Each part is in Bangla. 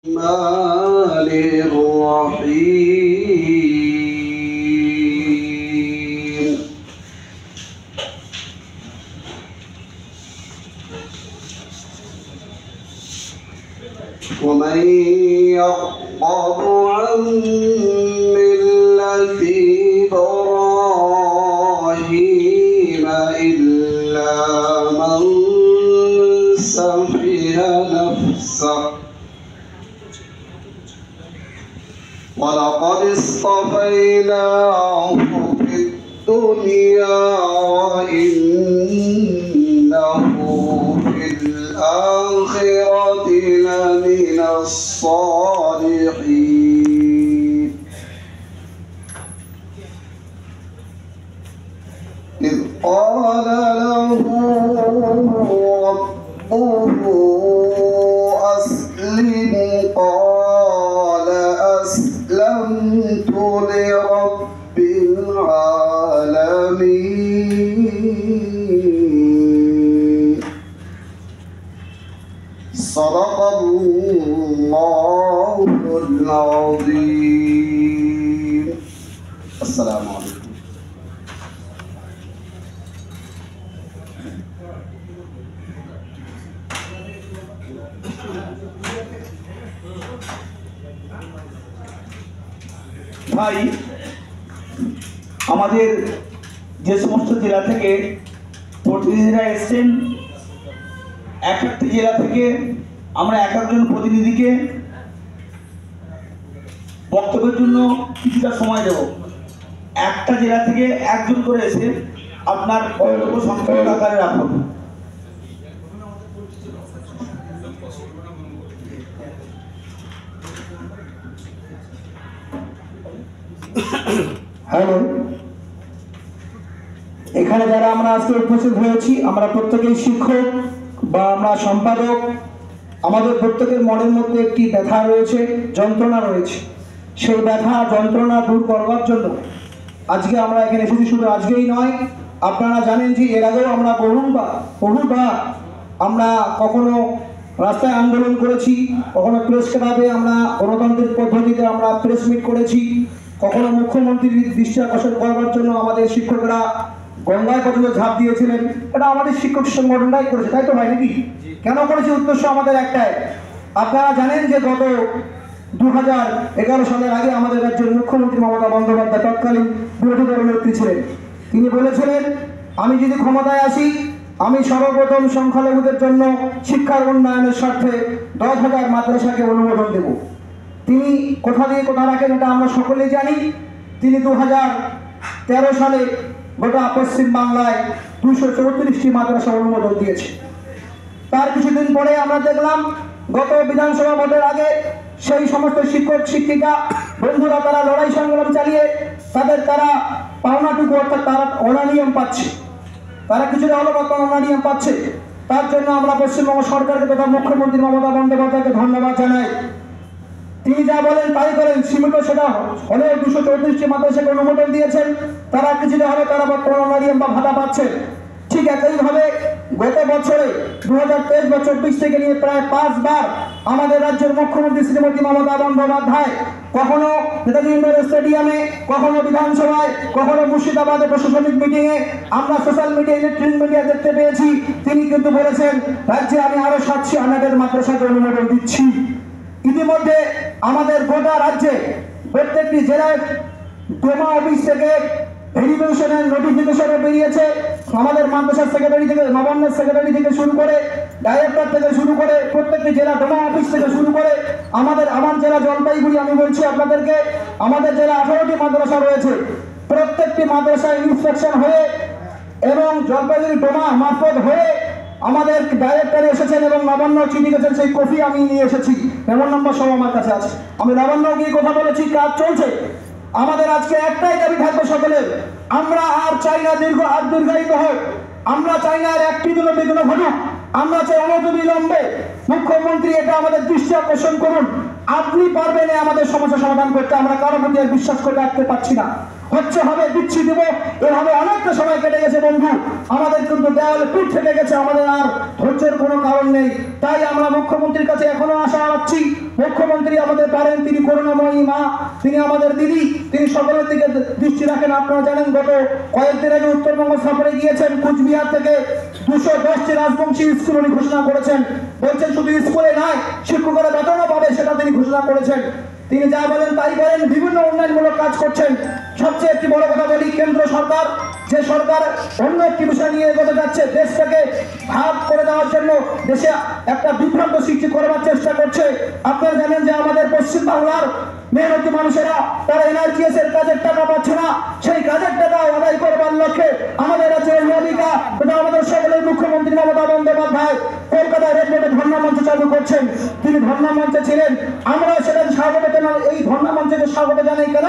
الرحمن الرحيم ومن يرغب عن ملة إبراهيم إلا من سفه نفسه ولقد اصطفيناه في الدنيا وإنه في الآخرة لمن الصالحين إذ قال له ربه أسلم قال أسلمت لرب العالمين صدق الله العظيم. السلام عليكم. ভাই, আমাদের যে সমস্ত জেলা থেকে প্রতিনিধিরা এসছেন, এক একটি জেলা থেকে আমরা এক একজন প্রতিনিধিকে বক্তব্যের জন্য কিছুটা সময় দেব। একটা জেলা থেকে একজন করে এসে আপনার বক্তব্য সংক্ষিপ্ত আকারে রাখুন। হ্যালো, এখানে যারা আমরা আজকে উপস্থিত হয়েছি আমরা প্রত্যেকেই শিক্ষক বা আমরা সম্পাদক। আমাদের প্রত্যেকের মনের মধ্যে একটি ব্যথা রয়েছে, যন্ত্রণা রয়েছে। সেই ব্যথা যন্ত্রণা দূর করবার জন্য আজকে আমরা এখানে এসেছি। শুধু আজকেই নয়, আপনারা জানেন যে এর আগেও আমরা বহুবার আমরা কখনো রাস্তায় আন্দোলন করেছি, কখনো প্রেস ক্লাবে আমরা গণতান্ত্রিক পদ্ধতিতে আমরা প্রেস মিট করেছি, কখনো মুখ্যমন্ত্রীর দৃষ্টি আকর্ষণ করবার জন্য আমাদের শিক্ষকরা গঙ্গায় পর্যন্ত ঝাঁপ দিয়েছিলেন। এটা আমাদের শিক্ষক সংগঠনটাই করেছে, তাই তো ভাই নাকি? কেন করেছে? উদ্দেশ্য আমাদের একটাই। আপনারা জানেন যে গত 2011 সালের আগে আমাদের রাজ্যের মুখ্যমন্ত্রী মমতা বন্দ্যোপাধ্যায় তৎকালীন বিরোধী দলনেত্রী ছিলেন। তিনি বলেছিলেন, আমি যদি ক্ষমতায় আসি আমি সর্বপ্রথম সংখ্যালঘুদের জন্য শিক্ষার উন্নয়নের স্বার্থে 10,000 মাদ্রাসাকে অনুমোদন দেব। তিনি কোথা দিয়ে কোথা রাখেন এটা আমরা সকলেই জানি। তিনি 2013 সালে গোটা পশ্চিম বাংলায় 234টি মাদ্রাসা অনুমোদন দিয়েছে। তার কিছুদিন পরে আমরা দেখলাম গত বিধানসভা ভোটের আগে সেই সমস্ত শিক্ষক শিক্ষিকা বন্ধুরা তারা লড়াই সংগ্রাম চালিয়ে তারা পাওনাটুকু অর্থাৎ তারা অনানিয়ম পাচ্ছে, তারা কিছুটা হলো অনানিয়ম পাচ্ছে। তার জন্য আমরা পশ্চিমবঙ্গ সরকারকে তথা মুখ্যমন্ত্রী মমতা বন্দ্যোপাধ্যায়কে ধন্যবাদ জানাই। তিনি যা বলেন তাই করেন। সীমিত সেটা হলেও 234টি মাদ্রাসাকে অনুমোদন দিয়েছেন। তারা কিছুটা হলে তারা অনানিয়ম বা ভাতা পাচ্ছেন। ঠিক একইভাবে গত বছরে 2023 বা 24 থেকে নিয়ে প্রায় 5 বার আমাদের রাজ্যের মুখ্যমন্ত্রী শ্রীমতী মমতা বন্দ্যোপাধ্যায় কখনো নেতাজি ইন্ডোর স্টেডিয়ামে, কখনো বিধানসভায়, কখনো মুর্শিদাবাদে প্রশাসনিক মিটিংয়ে আমরা সোশ্যাল মিডিয়া ইলেকট্রনিক মিডিয়া দেখতে পেয়েছি। তিনি কিন্তু বলেছেন রাজ্যে আমি আরো 700 আনাদের মাদ্রাসাকে অনুমোদন দিচ্ছি। ইতিমধ্যে আমাদের গোটা রাজ্যে প্রত্যেকটি জেলায় ডোমা অফিস থেকে ভেরিফিকেশনের নোটিফিকেশনও বেরিয়েছে। আমাদের মাদ্রাসা সেক্রেটারি থেকে, নবান্নের সেক্রেটারি থেকে শুরু করে, ডাইরেক্টর থেকে শুরু করে, প্রত্যেকটি জেলা ডোমা অফিস থেকে শুরু করে আমার জেলা জলপাইগুড়ি, আমি বলছি আপনাদেরকে, আমাদের জেলা 18টি মাদ্রাসা রয়েছে। প্রত্যেকটি মাদ্রাসায় ইন্সপেকশন হয়ে এবং জলপাইগুড়ি ডোমা মারফত হয়ে আমাদের ডাইরেক্টর এসেছেন এবং নবান্ন চিঠি গেছেন। সেই কপি আমি নিয়ে এসেছি, মেমোর নম্বর সব আমার কাছে আছে। আমি নবান্ন গিয়ে কথা বলেছি, কাজ চলছে। আমাদের আজকে একটাই দাবি থাকবে সকলের, আমরা আর চাই না দীর্ঘায়িত হোক, আমরা চাই না আর একটি দিনও বিঘ্ন ঘটুক, আমরা চাই অনতিবিলম্বে মুখ্যমন্ত্রী এটা আমাদের দৃষ্টি আকর্ষণ করুন। আপনি পারবেন আমাদের সমস্যা সমাধান করতে, আমরা কারো প্রতি আর বিশ্বাস করে রাখতে পারছি না। হচ্ছে হবে দিচ্ছি দেব, এভাবে অনেকটা সময় কেটে গেছে বন্ধু, আমাদের কিন্তু দেওয়ালে পিঠ থেকে গেছে, আমাদের আর ধৈর্যের কোনো কারণ নেই। তাই আমরা মুখ্যমন্ত্রীর কাছে এখনো আশা রাখছি, মুখ্যমন্ত্রী মা, তিনি আমাদের দিদি, তিনি সকলের দিকে দৃষ্টি রাখেন। আপনারা জানেন গত কয়েকদিন আগে উত্তরবঙ্গ সফরে গিয়েছেন, কুচবিহার থেকে 210টি রাজবংশী স্কুল উনি ঘোষণা করেছেন। বলছেন শুধু স্কুলে নয়, শিক্ষকেরা বেতনও পাবে, সেটা তিনি ঘোষণা করেছেন। তিনি যা বলেন তাই করেন, বিভিন্ন উন্নয়নমূলক কাজ করছেন। সবচেয়ে একটি বড় কথা বলি, কেন্দ্র সরকার যে সরকার অন্য একটি বিষয় নিয়ে এগোতে যাচ্ছে, দেশটাকে ভাগ করে দেওয়ার জন্য, দেশে একটা বিভ্রান্ত সৃষ্টি করবার চেষ্টা করছে। আপনারা জানেন যে আমাদের পশ্চিম বাংলার মেহনতি মানুষেরা তারা এনআরজিএস এর কাজের টাকা পাচ্ছে না, সেই কাজের টাকা আদায় করবার লক্ষ্যে আমাদের রাজ্যের অভিভাবিকা তথা আমাদের সকলের মুখ্যমন্ত্রী মমতা বন্দ্যোপাধ্যায় কলকাতায় রেড রোডে ধর্ণা মঞ্চ চালু করছেন। তিনি ধর্ণা মঞ্চে ছিলেন, আমরা সেটা স্বাগত জানাই। এই ধর্ণা মঞ্চকে স্বাগত জানাই কেন?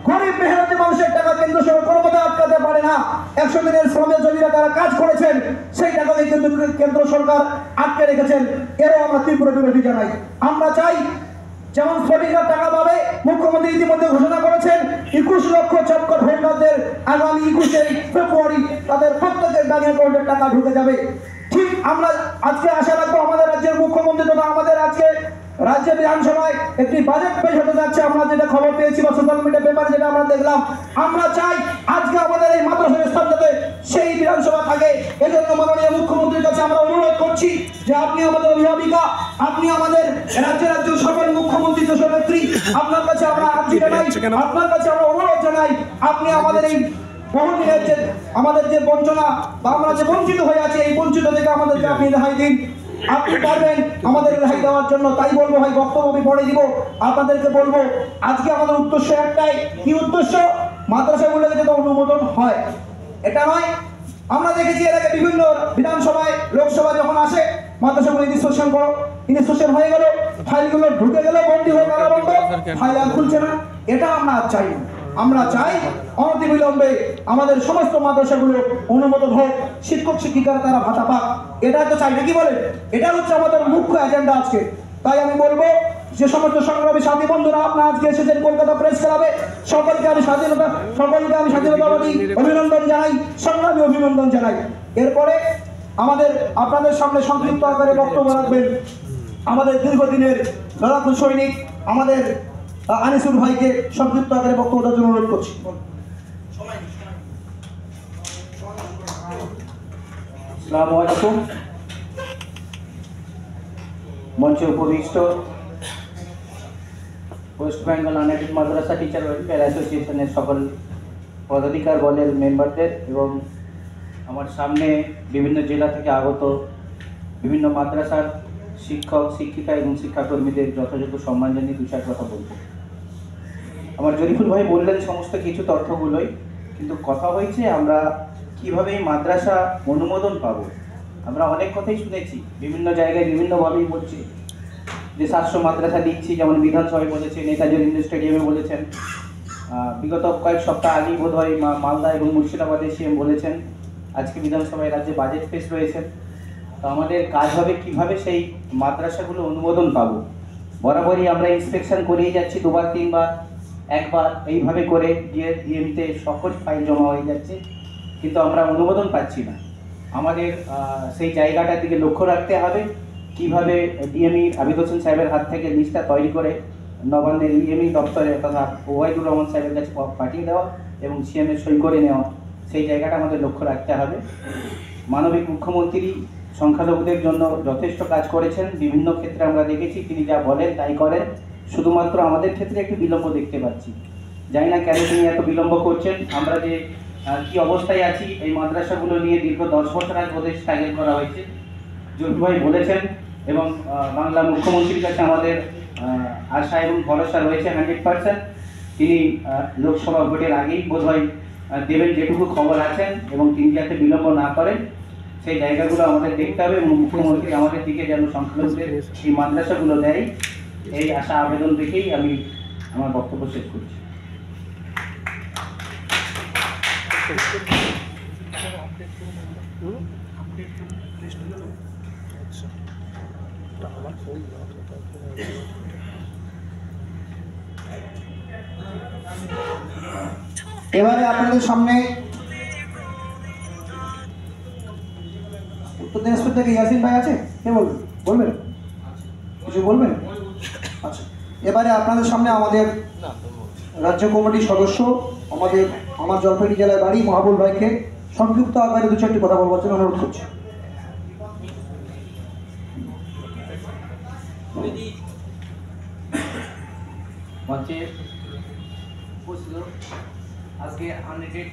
গরিব মেহনতি মানুষের টাকা কেন্দ্র সরকার কোনোমতে আটকাতে পারে না। 100 দিনের শ্রমের জমিরা তারা কাজ করেছেন, সেই টাকাকে কিন্তু কেন্দ্র সরকার আটকে রেখেছেন। এরও আমরা তীব্র বিরোধী জানাই। আমরা চাই যেমন শ্রমিকরা টাকা পাবে, মুখ্যমন্ত্রী ইতিমধ্যে ঘোষণা করেছেন 21 লক্ষ চক্কর হোল্ডারদের আগামী 21শে ফেব্রুয়ারি তাদের প্রত্যেকের ব্যাংক অ্যাকাউন্টে টাকা ঢুকে যাবে। ঠিক আমরা আজকে আশা রাখবো আমাদের রাজ্যের মুখ্যমন্ত্রী তথা আমাদের আজকে রাজ্য বিধানসভায় একটি বাজেট পেশ হতে যাচ্ছে। আমরা যেটা খবর পেয়েছি বা সোশ্যাল মিডিয়া পেপারে যেটা আমরা দেখলাম, আমরা চাই আজকে আমাদের এই মাদ্রাসা স্থান যাতে সেই বিধানসভা থাকে। এজন্য মাননীয় মুখ্যমন্ত্রীর কাছে আমরা অনুরোধ করছি যে আপনি আমাদের অভিভাবিকা, আপনি আমাদের রাজ্যের সকল মুখ্যমন্ত্রী দেশনেত্রী, আপনার কাছে আমরা আর্জি জানাই, আপনার কাছে আমরা অনুরোধ জানাই, আপনি আমাদের এই বহুদিনের যে আমাদের যে বঞ্চনা বা আমরা যে বঞ্চিত হয়ে আছি, এই বঞ্চিত থেকে আমাদেরকে আপনি রেহাই দিন। আপনি পারবেন আমাদের রেহাই দেওয়ার জন্য। তাই বলবো ভাই, বক্তব্য আমি পড়ে দিব। আপনাদেরকে বলবো আজকে আমাদের উদ্দেশ্য একটাই। কি উদ্দেশ্য? মাদ্রাসাগুলোকে যাতে অনুমোদন হয়, এটা নয়। আমরা দেখেছি এর আগে বিভিন্ন বিধানসভায়, লোকসভা যখন আসে, মাদ্রাসাগুলো ইনস্ট্রাকশন করো, ইনস্ট্রাকশন হয়ে গেল, ফাইলগুলো ঢুকে গেল, বন্দি হয়ে গেল, বন্ধ, ফাইল আর খুলছে না। এটা আমরা আর চাই না। আমরা চাই অনতিবিলম্বে আমাদের সমস্ত মাদ্রাসাগুলো অনুমোদন হোক, শিক্ষক শিক্ষিকারা তারা ভাতা পাক। এটা তো চাই না, কি বলেন? এটা হচ্ছে আমাদের মুখ্য এজেন্ডা আজকে। তাই আমি বলবো যে সমস্ত সংগ্রামী সাথী বন্ধুরা আপনারা আজকে এসেছেন কলকাতা প্রেস ক্লাবে, সকলকে আমি স্বাধীনতাবাদী অভিনন্দন জানাই, সংগ্রামী অভিনন্দন জানাই। এরপরে আমাদের আপনাদের সামনে সংক্ষিপ্ত আকারে বক্তব্য রাখবেন আমাদের দীর্ঘদিনের লড়াকু সৈনিক আমাদের আনিসুর ভাইকে সংক্ষিপ্ত আকারে বক্তব্য দেওয়ার জন্য অনুরোধ করছি। আসসালামু আলাইকুম। মঞ্চে উপবিষ্ট ওয়েস্ট বেঙ্গল আনএডেড মাদ্রাসা টিচার ওয়েলফেয়ার অ্যাসোসিয়েশনের সকল পদাধিকার বলের মেম্বারদের এবং আমার সামনে বিভিন্ন জেলা থেকে আগত বিভিন্ন মাদ্রাসার শিক্ষক শিক্ষিকা এবং শিক্ষাকর্মীদের যথাযোগ্য সম্মান জানিয়ে দু চার কথা বলব। আমার জরিফুল ভাই বললেন সমস্ত কিছু তথ্যগুলোই, কিন্তু কথা হয়েছে আমরা কিভাবে এই মাদ্রাসা অনুমোদন পাবো। আমরা অনেক কথাই শুনেছি, বিভিন্ন জায়গায় বিভিন্নভাবেই বলছি যে 700 মাদ্রাসা দিচ্ছি, যেমন বিধানসভায় বলেছেন, নেতাজি ইন্ডোর স্টেডিয়ামে বলেছেন, বিগত কয়েক সপ্তাহ আগেই বোধ হয় মালদা এবং মুর্শিদাবাদে সিএম বলেছেন, আজকে বিধানসভায় রাজ্যে বাজেট পেশ রয়েছে। তো আমাদের কাজ হবে কিভাবে সেই মাদ্রাসাগুলো অনুমোদন পাবো। বরাবরই আমরা ইন্সপেকশন করিয়ে যাচ্ছি, 2বার 3বার, একবার, এইভাবে করে গিয়ে ডিএমতে সকল ফাইল জমা হয়ে যাচ্ছে, কিন্তু আমরা অনুমোদন পাচ্ছি না। আমাদের সেই জায়গাটার দিকে লক্ষ্য রাখতে হবে, কিভাবে ডিএমই আবিদ হোসেন সাহেবের হাত থেকে লিস্টটা তৈরি করে নবান্নের ইএমই দপ্তরে তথা ওয়াইদুর রহমান সাহেবের কাছে পাঠিয়ে দেওয়া এবং সিএমের সই করে নেওয়া, সেই জায়গাটা আমাদের লক্ষ্য রাখতে হবে। মানবিক মুখ্যমন্ত্রী সংখ্যালঘুদের জন্য যথেষ্ট কাজ করেছেন, বিভিন্ন ক্ষেত্রে আমরা দেখেছি তিনি যা বলেন তাই করেন। শুধুমাত্র আমাদের ক্ষেত্রে একটু বিলম্ব দেখতে পাচ্ছি, জানি না কেন তিনি এত বিলম্ব করছেন। আমরা যে কি অবস্থায় আছি, এই মাদ্রাসাগুলো নিয়ে দীর্ঘ 10 বছর আগে ওদের স্ট্রাগল করা হয়েছে, জরিফুল ভাই বলেছেন, এবং বাংলা মুখ্যমন্ত্রীর কাছে আমাদের আশা এবং ভরসা রয়েছে 100%। তিনি লোকসভা ভোটের আগেই বোধহয় দেবেন যেটুকু খবর আছেন, এবং তিনি যাতে বিলম্ব না করেন সেই জায়গাগুলো আমাদের দেখতে হবে, এবং মুখ্যমন্ত্রী আমাদের দিকে যেন সংখ্যালঘুদের এই মাদ্রাসাগুলো দেয়, এই আশা আবেদন দেখেই আমি আমার বক্তব্য শেষ করছি। এবারে আপনাদের সামনে উত্তর দিনাজপুর থেকে ইয়াসিন ভাই আছে, কে বলবেন? বলবেন? কিছু বলবেন? আচ্ছা, এবারে আপনাদের সামনে আমাদের রাজ্য কমিটির সদস্য আমার জলপাইগুড়ি জেলায় বাড়ি মাহবুল ভাইকে সংক্ষিপ্ত আকারে 2-4টি কথা বলবার জন্য অনুরোধ করছি। মঞ্চে উপস্থিত আজকে আনরেটেড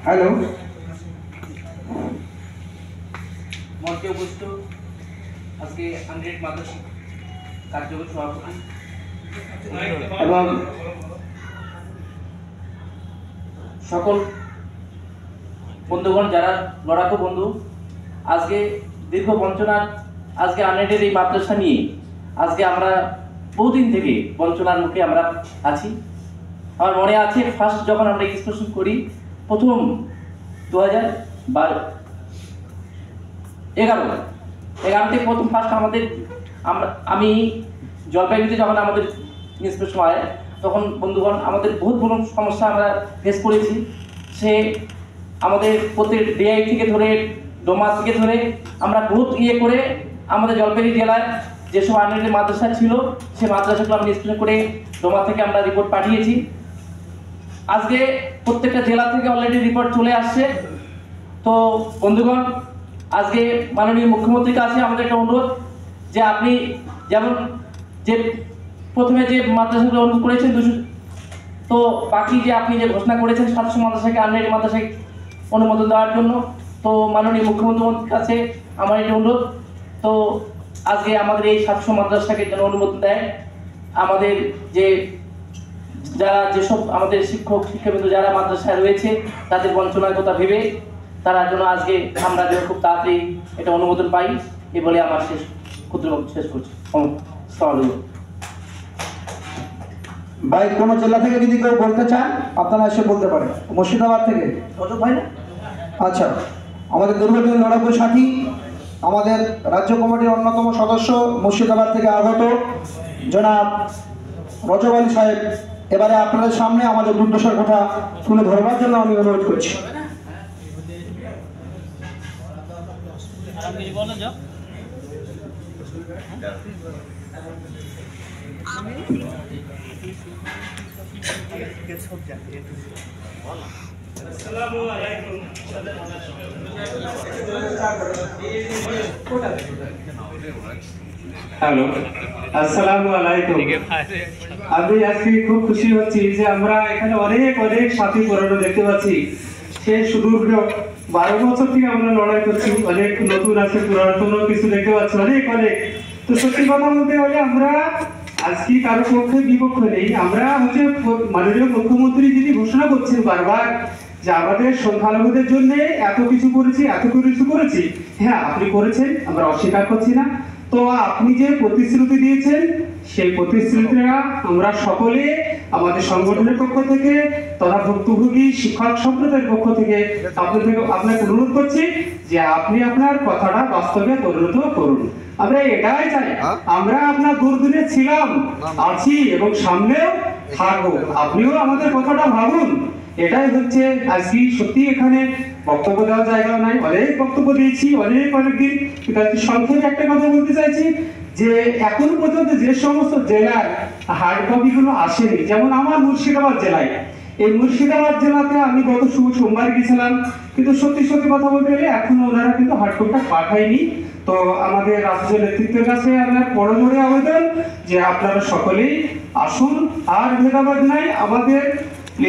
হ্যালো, মঞ্চে উপস্থিত আজকে আনরেটেড মাদ্রাসা কার্যকরী সভাপতি এবং সকল বন্ধুগণ যারা লড়াকু বন্ধু, আজকে দীর্ঘ বঞ্চনার আজকে আনরেটেড এই মাদ্রাসা নিয়ে আজকে আমরা বহুদিন থেকে বঞ্চনার মুখে আমরা আছি। আমার মনে আছে ফার্স্ট যখন আমরা এক্সপ্রেশন করি প্রথম 2011 প্রথম ফার্স্ট আমি জলপাইগুড়িতে যখন আমাদের ইন্সপেকশন হয় তখন বন্ধুগণ আমাদের বহুত বড় সমস্যা আমরা ফেস করেছি। সে আমাদের প্রত্যেক ডিআই থেকে ধরে ডোমা থেকে ধরে আমরা বহুত করে আমাদের জলপাইগুড়ি জেলার যেসব আনরেটেড মাদ্রাসা ছিল সেই মাদ্রাসাগুলো আমরা ইন্সপেকশন করে ডোমা থেকে আমরা রিপোর্ট পাঠিয়েছি। আজকে প্রত্যেকটা জেলা থেকে অলরেডি রিপোর্ট চলে আসছে। তো বন্ধুগণ, আজকে মাননীয় মুখ্যমন্ত্রীর কাছে আমাদের একটা অনুরোধ যে আপনি যেমন যে প্রথমে যে মাদ্রাসাগুলো অনুরোধ করেছেন 200, তো বাকি যে আপনি যে ঘোষণা করেছেন 700 মাদ্রাসাকে আনরেটেড মাদ্রাসায় অনুমোদন দেওয়ার জন্য, তো মাননীয় মুখ্যমন্ত্রীর কাছে আমার একটা অনুরোধ, তো আজকে আমাদের এই 700 মাদ্রাসাকে যেন অনুমোদন দেয়। আমাদের যেসব আমাদের শিক্ষাবৃন্দ যারা মাদ্রাসায় রয়েছে তাদের বঞ্চনার কথা ভেবে তারা যেন আজকে আমরা যেন খুব তাড়াতাড়ি এটা অনুমোদন পাই, এ বলে আমার ক্ষুদ্র শেষ করছি। ভাই কোনো জেলা থেকে যদি কেউ বলতে চান আপনারা এসে বলতে পারেন। মুর্শিদাবাদ থেকে রজব ভাই না? আচ্ছা, আমাদের দীর্ঘদিন লড়াকু সাথী, আমাদের রাজ্য কমিটির অন্যতম সদস্য মুর্শিদাবাদ থেকে আগত জনাব রজব আলী সাহেব এবারে আপনাদের সামনে আমাদের দুর্দশার কথা তুলে ধরবার জন্য আমি অনুরোধ করছি। হ্যালো, আসসালামু আলাইকুম। আমি আজকে খুব খুশি হচ্ছি যে আমরা এখানে অনেক অনেক সাথী পুরানো দেখতে পাচ্ছি। সেই সুদূর 12 বছর থেকে আমরা লড়াই করছি, অনেক নতুন আছে, পুরাতন কিছু দেখতে পাচ্ছি, অনেক অনেক। তো সত্যি কথা বলতে হলে আমরা আজকে কারো পক্ষে বিপক্ষ নেই। আমরা হচ্ছে মাননীয় মুখ্যমন্ত্রী যিনি ঘোষণা করছেন বারবার যে আমাদের সংখ্যালঘুদের জন্য এত কিছু করেছি, এত কিছু করেছি। হ্যাঁ, আপনি করেছেন, আমরা অস্বীকার করছি না। তো আপনি যে প্রতিশ্রুতি দিয়েছেন সেই প্রতিশ্রুতিটা আমরা সকলে আমাদের সংগঠনের পক্ষ থেকে তথা ভুক্তভোগী শিক্ষক সম্প্রদায়ের পক্ষ থেকে আপনাকে অনুরোধ করছি যে আপনি আপনার কথাটা বাস্তবে পরিণত করুন। আমরা এটাই চাই, আমরা আপনার দূরদূরে ছিলাম, আছি এবং সামনেও থাকবো। আপনিও আমাদের কথাটা ভাবুন। এটাই হচ্ছে আজকে সত্যি এখানে বক্তব্য দেওয়ার জায়গা নাই, অনেক বক্তব্য দিয়েছি অনেকদিন। সংক্ষেপে একটা কথা বলতে চাইছি যে এখন পর্যন্ত যে সমস্ত জেলার হার্ড কপি গুলো আসেনি, যেমন আমার মুর্শিদাবাদ জেলায়, এই মুর্শিদাবাদ জেলাতে আমি গত সোমবার গেছিলাম, কিন্তু সত্যি কথা বলতে গেলে এখনো ওনারা কিন্তু হার্ড কপিটা পাঠায়নি। তো আমাদের রাজ্য নেতৃত্বের কাছে আমার বড় আবেদন যে আপনারা সকলেই আসুন, আর ভেদাভেদ নাই। আমাদের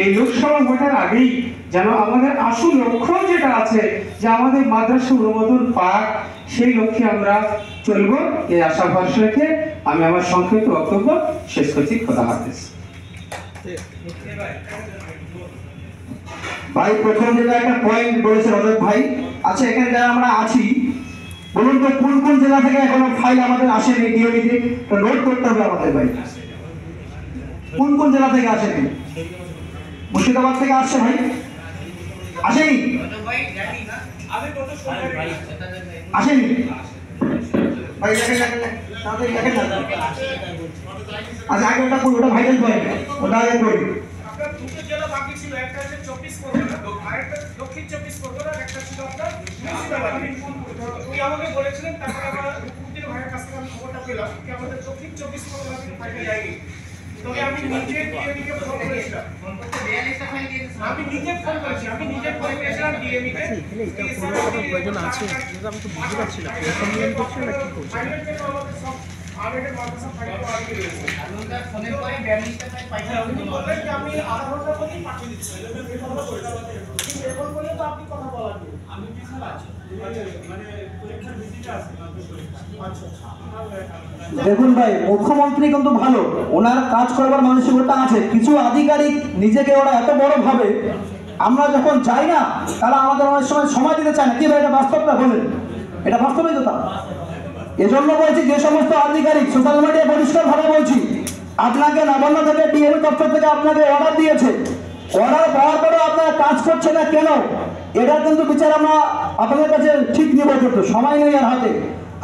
এই লোকসভা ভোটের আগেই যেন আমাদের আসল লক্ষ্য যেটা আছে যে আমাদের মাদ্রাসা অনুমোদন পাক, সেই লক্ষ্যে আমরা চলব। এই আশা ভরসা রেখে আমি আমার সংক্ষিপ্ত বক্তব্য শেষ করছি। খোদা হাফেজ। ভাই প্রথম যেটা একটা পয়েন্ট বলেছে রজত ভাই, আচ্ছা এখানে যারা আমরা আছি বলুন তো কোন জেলা থেকে এখনো ফাইল আমাদের আসেনি ডিওডিতে, তো নোট করতে হবে আমাদের ভাই। কোন জেলা থেকে আসেনি? মুর্শিদাবাদ থেকে আসছে ভাই? আসেনি? আসেনি ভাই? আচ্ছা আগে ওটা করি, ওটা ভাইরাল পয়েন্ট, ওটা আগে করি। দুটো জেলা বাকি ছিল, একটা হচ্ছে 24 পরগনা, আরেকটা দক্ষিণ 24 পরগনা, একটা ছিল আপনার মুর্শিদাবাদ। উনি আমাকে বলেছিলেন, তারপরে আমার মুখ্যমন্ত্রী ভাইয়ের পেলাম যে আমাদের দক্ষিণ 24 পরগনা থেকে ফাইলটা যায়নি। তবে আমি নিজে ডিএমকে ফোন করেছিলাম। আমি নিজে ফোন করেছি, আমি নিজে ফোন করেছিলাম ডিএমকে। প্রয়োজন আছে, কিন্তু আমি তো বুঝতে পারছি না সম্মেলন করছে না কি করছে। আমাদের মাদ্রাসা ফাইলটা আগে রয়েছে। আপনারা ফোনের পরে ব্যামিস্টার ফাইলটা উনি বললেন যে আমি আধা ঘন্টার মধ্যেই পাঠিয়ে দিচ্ছি। এখন বলে তো আপনি কথা বলার নেই। আমি বিশাল আছি। মানে পরীক্ষার ভিত্তিতে আছে। দেখুন ভাই, মুখ্যমন্ত্রী কিন্তু ভালো, ওনার কাজ করবার মানসিকতা আছে। কিছু আধিকারিক নিজেকে ওরা এত বড় ভাবে, আমরা যখন যাই না তারা আমাদের অনেক সময় দিতে চায় না। কি ভাই, এটা বাস্তবটা বলেন, এটা বাস্তবিকতা। এজন্য বলছি, যে সমস্ত আধিকারিক সোশ্যাল মিডিয়ায় পরিষ্কার ভাবে বলছি, আপনাকে নবান্ন থেকে ডিএমও দপ্তর থেকে আপনাকে অর্ডার দিয়েছে, অর্ডার পাওয়ার পরেও আপনারা কাজ করছে না কেন, এটা কিন্তু বিচার আমরা আপনাদের কাছে ঠিক নিব, কিন্তু সময় নেই আর হাতে।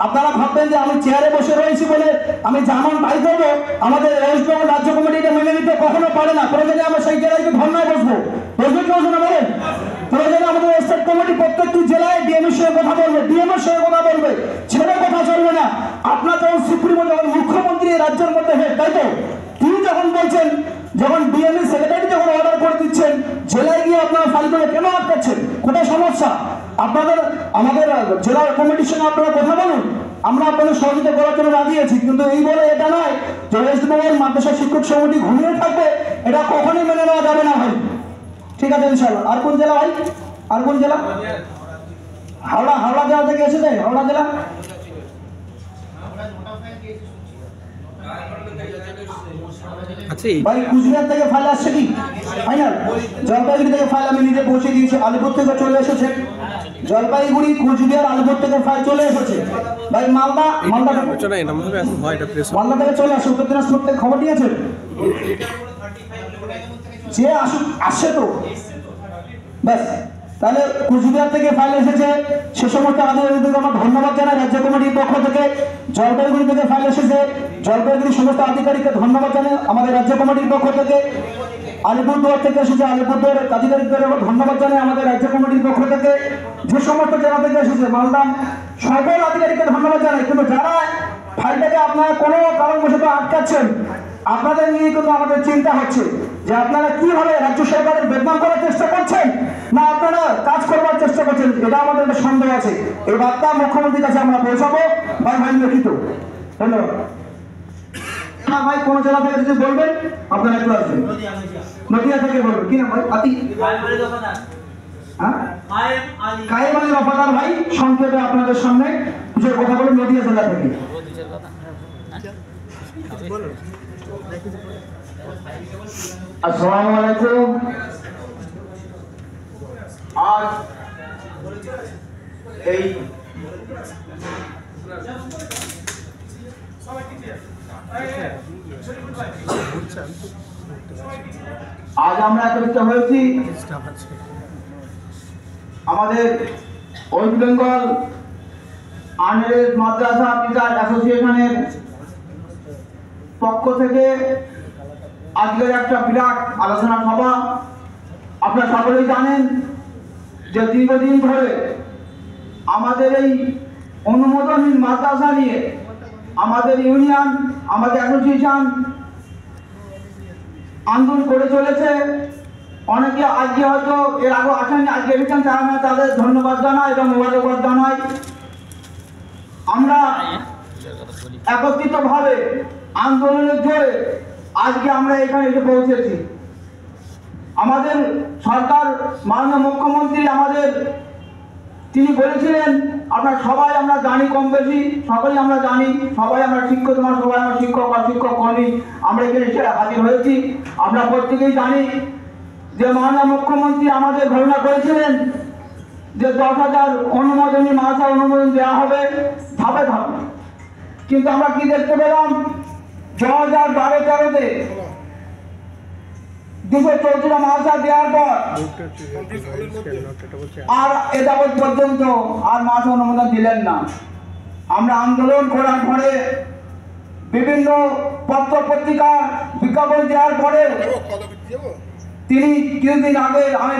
আপনারা ভাববেন যে আমি চেয়ারে বসে রয়েছি বলে আমি যেমন তাই করবো, আমাদের ওয়েস্ট বেঙ্গল রাজ্য কমিটি এটা মেনে নিতে কখনো পারে না। প্রয়োজনে আমরা সেই জেলায় ধর্নায় বসবো, প্রয়োজন না বলেন। প্রয়োজনে আমাদের স্টেট কমিটি প্রত্যেকটি জেলায় ডিএমের সঙ্গে কথা বলবে, ডিএমের সঙ্গে কথা বলবে, ছেড়ে কথা চলবে না। আপনার যখন সুপ্রিমো, যখন মুখ্যমন্ত্রী রাজ্যের মধ্যে হেড, তাই তো তিনি যখন বলছেন, যখন ডিএমএ সেক্রেটারি যখন অর্ডার করে দিচ্ছেন, জেলায় গিয়ে আপনারা ফাইল করে কেন আটকাচ্ছেন? কোথায় সমস্যা? আপনাদের আমাদের জেলা কমিটির সঙ্গে আপনারা কথা বলুন, আমরা আপনাদের সহযোগিতা করার জন্য রাজি আছি। কিন্তু এই বলে এটা নয় যে ওয়েস্ট বেঙ্গল মাদ্রাসা শিক্ষক সমিতি ঘুমিয়ে থাকবে, এটা কখনোই মেনে নেওয়া যাবে না ভাই। ঠিক আছে, ইনশাআল্লাহ। আর কোন জেলা ভাই? আর কোন জেলা? হাওড়া জেলা থেকে এসেছে, হাওড়া জেলা। ভাই কুচবিহার থেকে ফাইল আসছে কি? ফাইনাল জলপাইগুড়ি থেকে ফাইল আমি নিজে পৌঁছে দিয়েছি, আলিপুর থেকে চলে এসেছে। জলপাইগুড়ি, কুচবিহার, আলিপুর থেকে ফাইল চলে এসেছে। ভাই মালদা থেকে চলে আসে, উত্তর দিনাজপুর থেকে খবর দিয়েছে যে আসুক, আসছে তো ব্যাস। তাহলে কুচবিহার থেকে ফাইল এসেছে, সে সমস্ত আধিকারিকদের আমরা ধন্যবাদ জানাই রাজ্য কমিটির পক্ষ থেকে। জলপাইগুড়ি থেকে ফাইল এসেছে, জলপাইগুড়ির সমস্ত আধিকারিককে ধন্যবাদ জানাই আমাদের রাজ্য কমিটির পক্ষ থেকে। আলিপুরদুয়ার থেকে এসেছে, আলিপুরদুয়ার আধিকারিকদের ধন্যবাদ জানাই আমাদের রাজ্য কমিটির পক্ষ থেকে। যে সমস্ত জেলা থেকে এসেছে, মালদা, সকল আধিকারিককে ধন্যবাদ জানাই। কিন্তু যারা ফাইলটাকে আপনারা কোনো কারণবশত আটকাচ্ছেন, আপনাদের নিয়ে কিন্তু আমাদের চিন্তা হচ্ছে যে আপনারা কিভাবে রাজ্য সরকারের বদনাম করার চেষ্টা করছেন, না আপনারা কাজ করবার চেষ্টা করছেন, এটা আমাদের একটা সন্দেহ আছে। এই বার্তা মুখ্যমন্ত্রীর কাছে আমরা পৌঁছাবো। ভাই লিখিত। ধন্যবাদ। ভাই কোন জেলা থেকে যদি বলবেন, আপনারা একটু আসবেন। নদিয়া থেকে বলবেন। কি নাম ভাই? কায়েম আলী রফাদার ভাই সংক্ষেপে আপনাদের সামনে কিছু কথা বলুন, নদিয়া জেলা থেকে। আসসালামু আলাইকুম। আজ এই আমরা একত্রিত হয়েছি আমাদের ওয়েস্ট বেঙ্গল আনরেড মাদ্রাসা টিচার অ্যাসোসিয়েশনের পক্ষ থেকে আজকের একটা বিরাট আলোচনা সভা। আপনারা সকলেই জানেন যে দীর্ঘদিন ধরে আমাদের এই অনুমোদনহীন মাদ্রাসা নিয়ে আমাদের ইউনিয়ন, আমাদের অ্যাসোসিয়েশন আন্দোলন করে চলেছে। অনেকে আজকে হয়তো এর আগে আসেন, আজকে এসেছেন, তাদের ধন্যবাদ জানাই এবং মোবারকবাদ জানাই। আমরা একত্রিতভাবে আন্দোলনের জোরে আজকে আমরা এখানে এসে পৌঁছেছি। আমাদের সরকার, মাননীয় মুখ্যমন্ত্রী তিনি বলেছিলেন, আমরা জানি, কম বেশি সকলেই আমরা জানি, সবাই আমরা শিক্ষক, সবাই আমরা শিক্ষক বা শিক্ষক কর্মী, আমরা এখানে এসে হাজির হয়েছি। আমরা প্রত্যেকেই জানি যে মাননীয় মুখ্যমন্ত্রী আমাদের ঘোষণা করেছিলেন যে 10,000 অনুমোদনী মাদ্রাসা অনুমোদন দেওয়া হবে ধাপে ধাপে। কিন্তু আমরা কি দেখতে পেলাম, 2012-13-তে 214টা মাদ্রাসা দেওয়ার পর আর এ যাবৎ পর্যন্ত আর মাদ্রাসা অনুমোদন দিলেন না। আমরা আন্দোলন করার পরে, বিভিন্ন পত্র পত্রিকা বিজ্ঞাপন দেওয়ার পরে, তিনি কিছুদিন আগে, আমি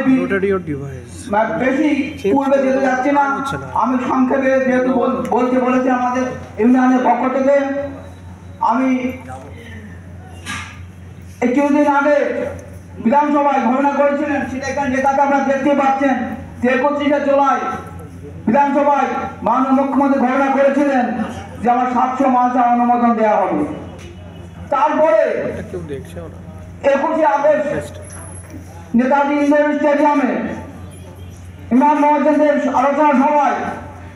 বেশি পূর্বে যেতে যাচ্ছি না, আমি সংক্ষেপে যেহেতু বলতে বলেছি আমাদের ইউনিয়নের পক্ষ থেকে, আমি এই কিছুদিন আগে বিধানসভায় ঘোষণা করেছিলেন, সেটা এখানে নেতাকে আপনারা দেখতে পাচ্ছেন যে 31শে জুলাই বিধানসভায় মাননীয় মুখ্যমন্ত্রী ঘোষণা করেছিলেন যে আমার 700 মাদ্রাসা অনুমোদন দেওয়া হবে। তারপরে 21শে আগস্ট নেতাজি ইন্ডোর স্টেডিয়ামে ইমাম মহাজনদের আলোচনা সভায়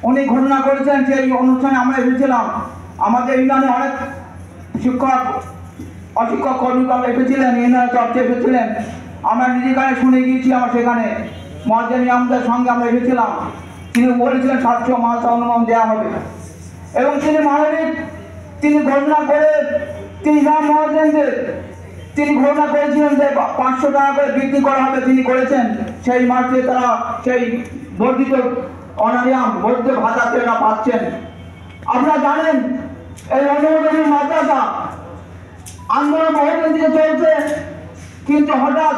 উনি ঘোষণা করেছেন। সেই অনুষ্ঠানে আমরা এসেছিলাম, আমাদের ইউনিয়নে অনেক শিক্ষক অশিক্ষক কর্মীরা এসেছিলেন, ইউনিয়নের চর্চে এসেছিলেন, আমরা নিজেখানে শুনে গিয়েছিলাম। সেখানে মহাজন ইমামদের সঙ্গে আমরা এসেছিলাম, তিনি বলেছিলেন 700 মাদ্রাসা অনুমোদন দেওয়া হবে এবং তিনি মানবিক তিনি ঘোষণা করে তিনি ইমাম মহাজনদের তিনি ঘোষণা করেছিলেন যে 500 টাকা করে বৃদ্ধি করা হবে, তিনি করেছেন। সেই মাসে তারা সেই বর্ধিত অনারিয়াম বর্ধিত ভাতা তারা পাচ্ছেন। আপনারা জানেন এই অনুমোদনের মাদ্রাসা আন্দোলন বহুদিন থেকে চলছে, কিন্তু হঠাৎ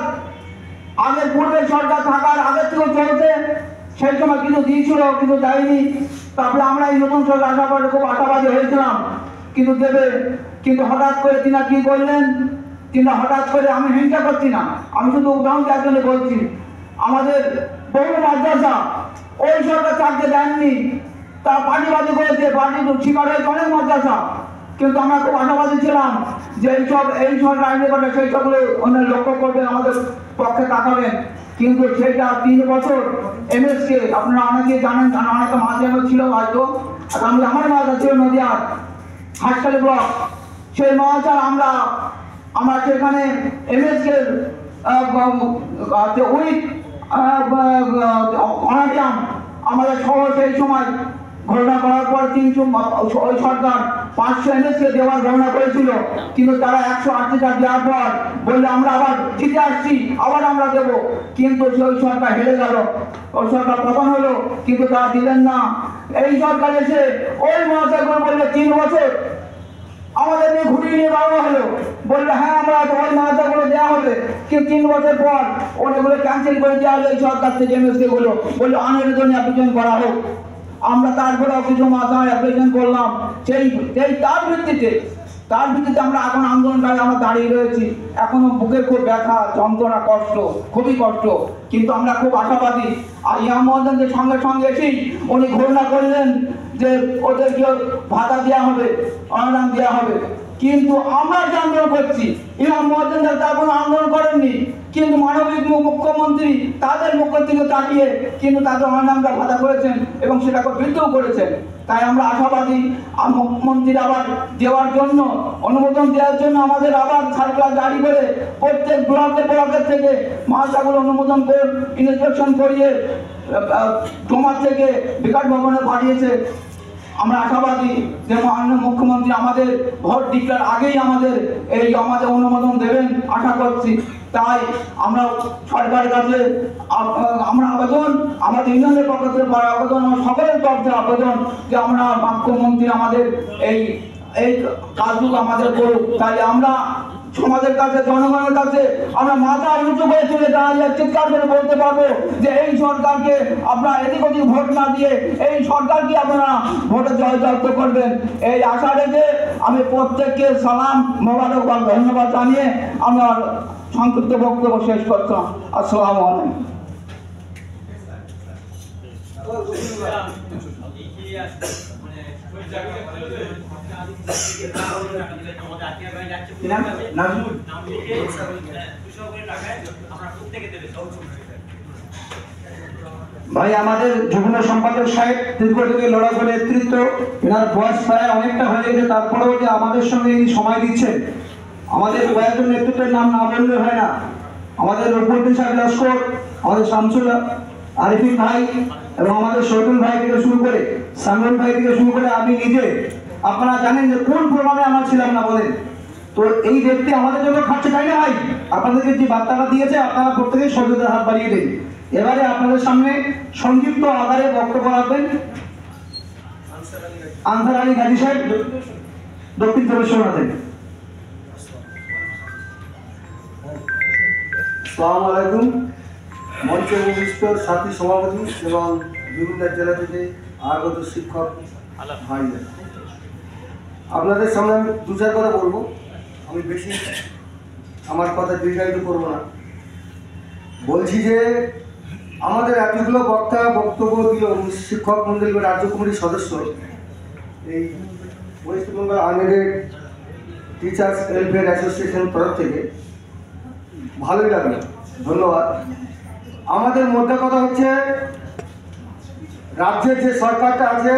আগের পূর্বের সরকার থাকার আগের থেকে চলছে, সেই সময় কিছু দিয়েছিল কিন্তু দেয়নি। তারপরে আমরা এই নতুন সরকার আসার পরে খুব আশাবাদী হয়েছিলাম কিন্তু দেবে, কিন্তু হঠাৎ করে তিনি কি করলেন, তিনি হঠাৎ করে, আমি হিংসা করছি না, আমি শুধু উদাহরণ দেওয়ার জন্য বলছি, আমাদের বহু মাদ্রাসা ওই সরকার থাকতে দেননি, তা পার্টিবাদী করেছে, পার্টি শিকার হয়েছে অনেক মাদ্রাসা। কিন্তু আমরা খুব আশাবাদী ছিলাম যে এই সরকার আইনে করে সেই সবগুলো অনেক লক্ষ্য করবেন, আমাদের পক্ষে তাকাবেন। কিন্তু সেটা 3 বছর এমএসকে আপনারা অনেকে জানেন, অনেকে মাদ্রাসা ছিল হয়তো, আর আমি আমার মাদ্রাসা ছিল নদিয়ার হাসখালি ব্লক, সেই মাদ্রাসা আমরা সেখানে এমএসকে উইথ অনারিয়াম আমাদের শহর সেই সময় ঘোষণা করার পর 300 ওই সরকার 500 এমএসকে দেওয়ার ঘোষণা করেছিল, কিন্তু তারা 180 টাকা দেওয়ার পর বললে আমরা আবার জিতে আসছি, আবার আমরা দেবো, কিন্তু ওই সরকার হেরে গেল, ওই সরকার পতন হলো, কিন্তু তারা দিলেন না। এই সরকার এসে ওই মহাশয়গুলো বললে 3 বছর আমাদের নিয়ে ঘুরিয়ে নিয়ে বাড়ানো হলো, বললো হ্যাঁ আমরা ওই মাদ্রাসাগুলো দেওয়া হবে, কিন্তু 3 বছর পর ওগুলো ক্যান্সেল করে দেওয়া হলো এই সরকার থেকে এমএসকে গুলো, বললো আনের জন্য অ্যাপ্লিকেশন করা হোক। আমরা তারপরে কিছু মাদ্রাসা অ্যাপ্লিকেশন করলাম, তার ভিত্তিতে আমরা এখন আন্দোলনকারী আমরা দাঁড়িয়ে রয়েছি। এখনো বুকের খুব ব্যথা, যন্ত্রণা, কষ্ট, খুবই কষ্ট, কিন্তু আমরা খুব আশাবাদী। আর ইমাম মহাজনদের সঙ্গে সঙ্গে এসেই উনি ঘোষণা করলেন যে ওদেরকে ভাতা দেওয়া হবে, অনুদান দেওয়া হবে। কিন্তু আমরা যে আন্দোলন করছি, ইমাম মহাজনদের তার কোনো আন্দোলন করেননি, কিন্তু মানবিক মুখ্যমন্ত্রী তাদের মুখ থেকে তাকিয়ে কিন্তু তাদের অনুদানটা ভাতা করেছেন এবং সেটাকে বৃদ্ধিও করেছেন। তাই আমরা আশাবাদী মুখ্যমন্ত্রীর আবার দেওয়ার জন্য, অনুমোদন দেওয়ার জন্য আমাদের আবার সার্কুলার জারি করে প্রত্যেক ব্লকের থেকে মাদ্রাসাগুলো অনুমোদন করে ইন্সপেকশন করিয়ে জমা থেকে বিকাশ ভবনে পাঠিয়েছে। আমরা আশাবাদী যে মাননীয় মুখ্যমন্ত্রী আমাদের ভোট ডিক্লেয়ার আগেই আমাদের অনুমোদন দেবেন আশা করছি। তাই আমরা সরকারের কাছে আমরা আবেদন, আমাদের ইউনিয়নের পক্ষ থেকে আবেদন, আমার সকলের পক্ষে আবেদন যে আমরা মুখ্যমন্ত্রী আমাদের এই কাজগুলো আমাদের করুক। তাই আমরা সমাজের কাছে, জনগণের কাছে আমরা মাথা উঁচু করে তুলে দাঁড়িয়ে চিৎকার করে বলতে পারবো যে এই সরকারকে আপনারা এদিক ওদিক ভোট না দিয়ে এই সরকারকে আপনারা ভোটে জয়যুক্ত করবেন, এই আশা রেখে আমি প্রত্যেককে সালাম, মোবারকবাদ, ধন্যবাদ জানিয়ে আমার সংক্ষিপ্ত বক্তব্য শেষ করতাম। আসসালামু আলাইকুম। ভাই আমাদের যুগ্ম সম্পাদক সাহেব দীর্ঘদিনে লড়াই করে নেতৃত্ব, এনার বয়স প্রায় অনেকটা হয়ে গেছে, তারপরেও যে আমাদের সঙ্গে এই সময় দিচ্ছেন, আমাদের কয়েকজন নেতৃত্বের নাম না বললে হয় না। আমাদের রঘুপতি সাহেব লস্কর, আমাদের শামসুল আরিফিন ভাই এবং আমাদের শহীদুল ভাই থেকে শুরু করে সামিউল ভাই থেকে শুরু করে আমি নিজে, আপনারা জানেন যে কোন প্রোগ্রামে আমরা ছিলাম না বলেন। তো এই ব্যক্তি আমাদের জন্য খাচ্ছে, তাই না ভাই? আপনাদেরকে যে বার্তাটা দিয়েছে আপনারা প্রত্যেকেই সহযোগিতার হাত বাড়িয়ে দিন। এবারে আপনাদের সামনে সংক্ষিপ্ত আকারে বক্তব্য রাখবেন আনসার আলী গাজী সাহেব, দক্ষিণ চব্বিশ পরগনা থেকে। আসসালামু আলাইকুম। মঞ্চে উপবিষ্ট সাথী সভাপতি এবং বিভিন্ন জেলা থেকে আগত শিক্ষক ভাইরা, আপনাদের সামনে আমি দু চার কথা বলবো, আমি বেশি আমার কথা দীর্ঘায়িত করবো না। বলছি যে আমাদের এতগুলো বক্তব্য দিল শিক্ষক মন্ডলী বা রাজ্য কমিটির সদস্য এই West Bengal unaided teachers welfare অ্যাসোসিয়েশনের তরফ থেকে, ভালোই লাগলো, ধন্যবাদ। আমাদের মধ্যে কথা হচ্ছে রাজ্যের যে সরকারটা আছে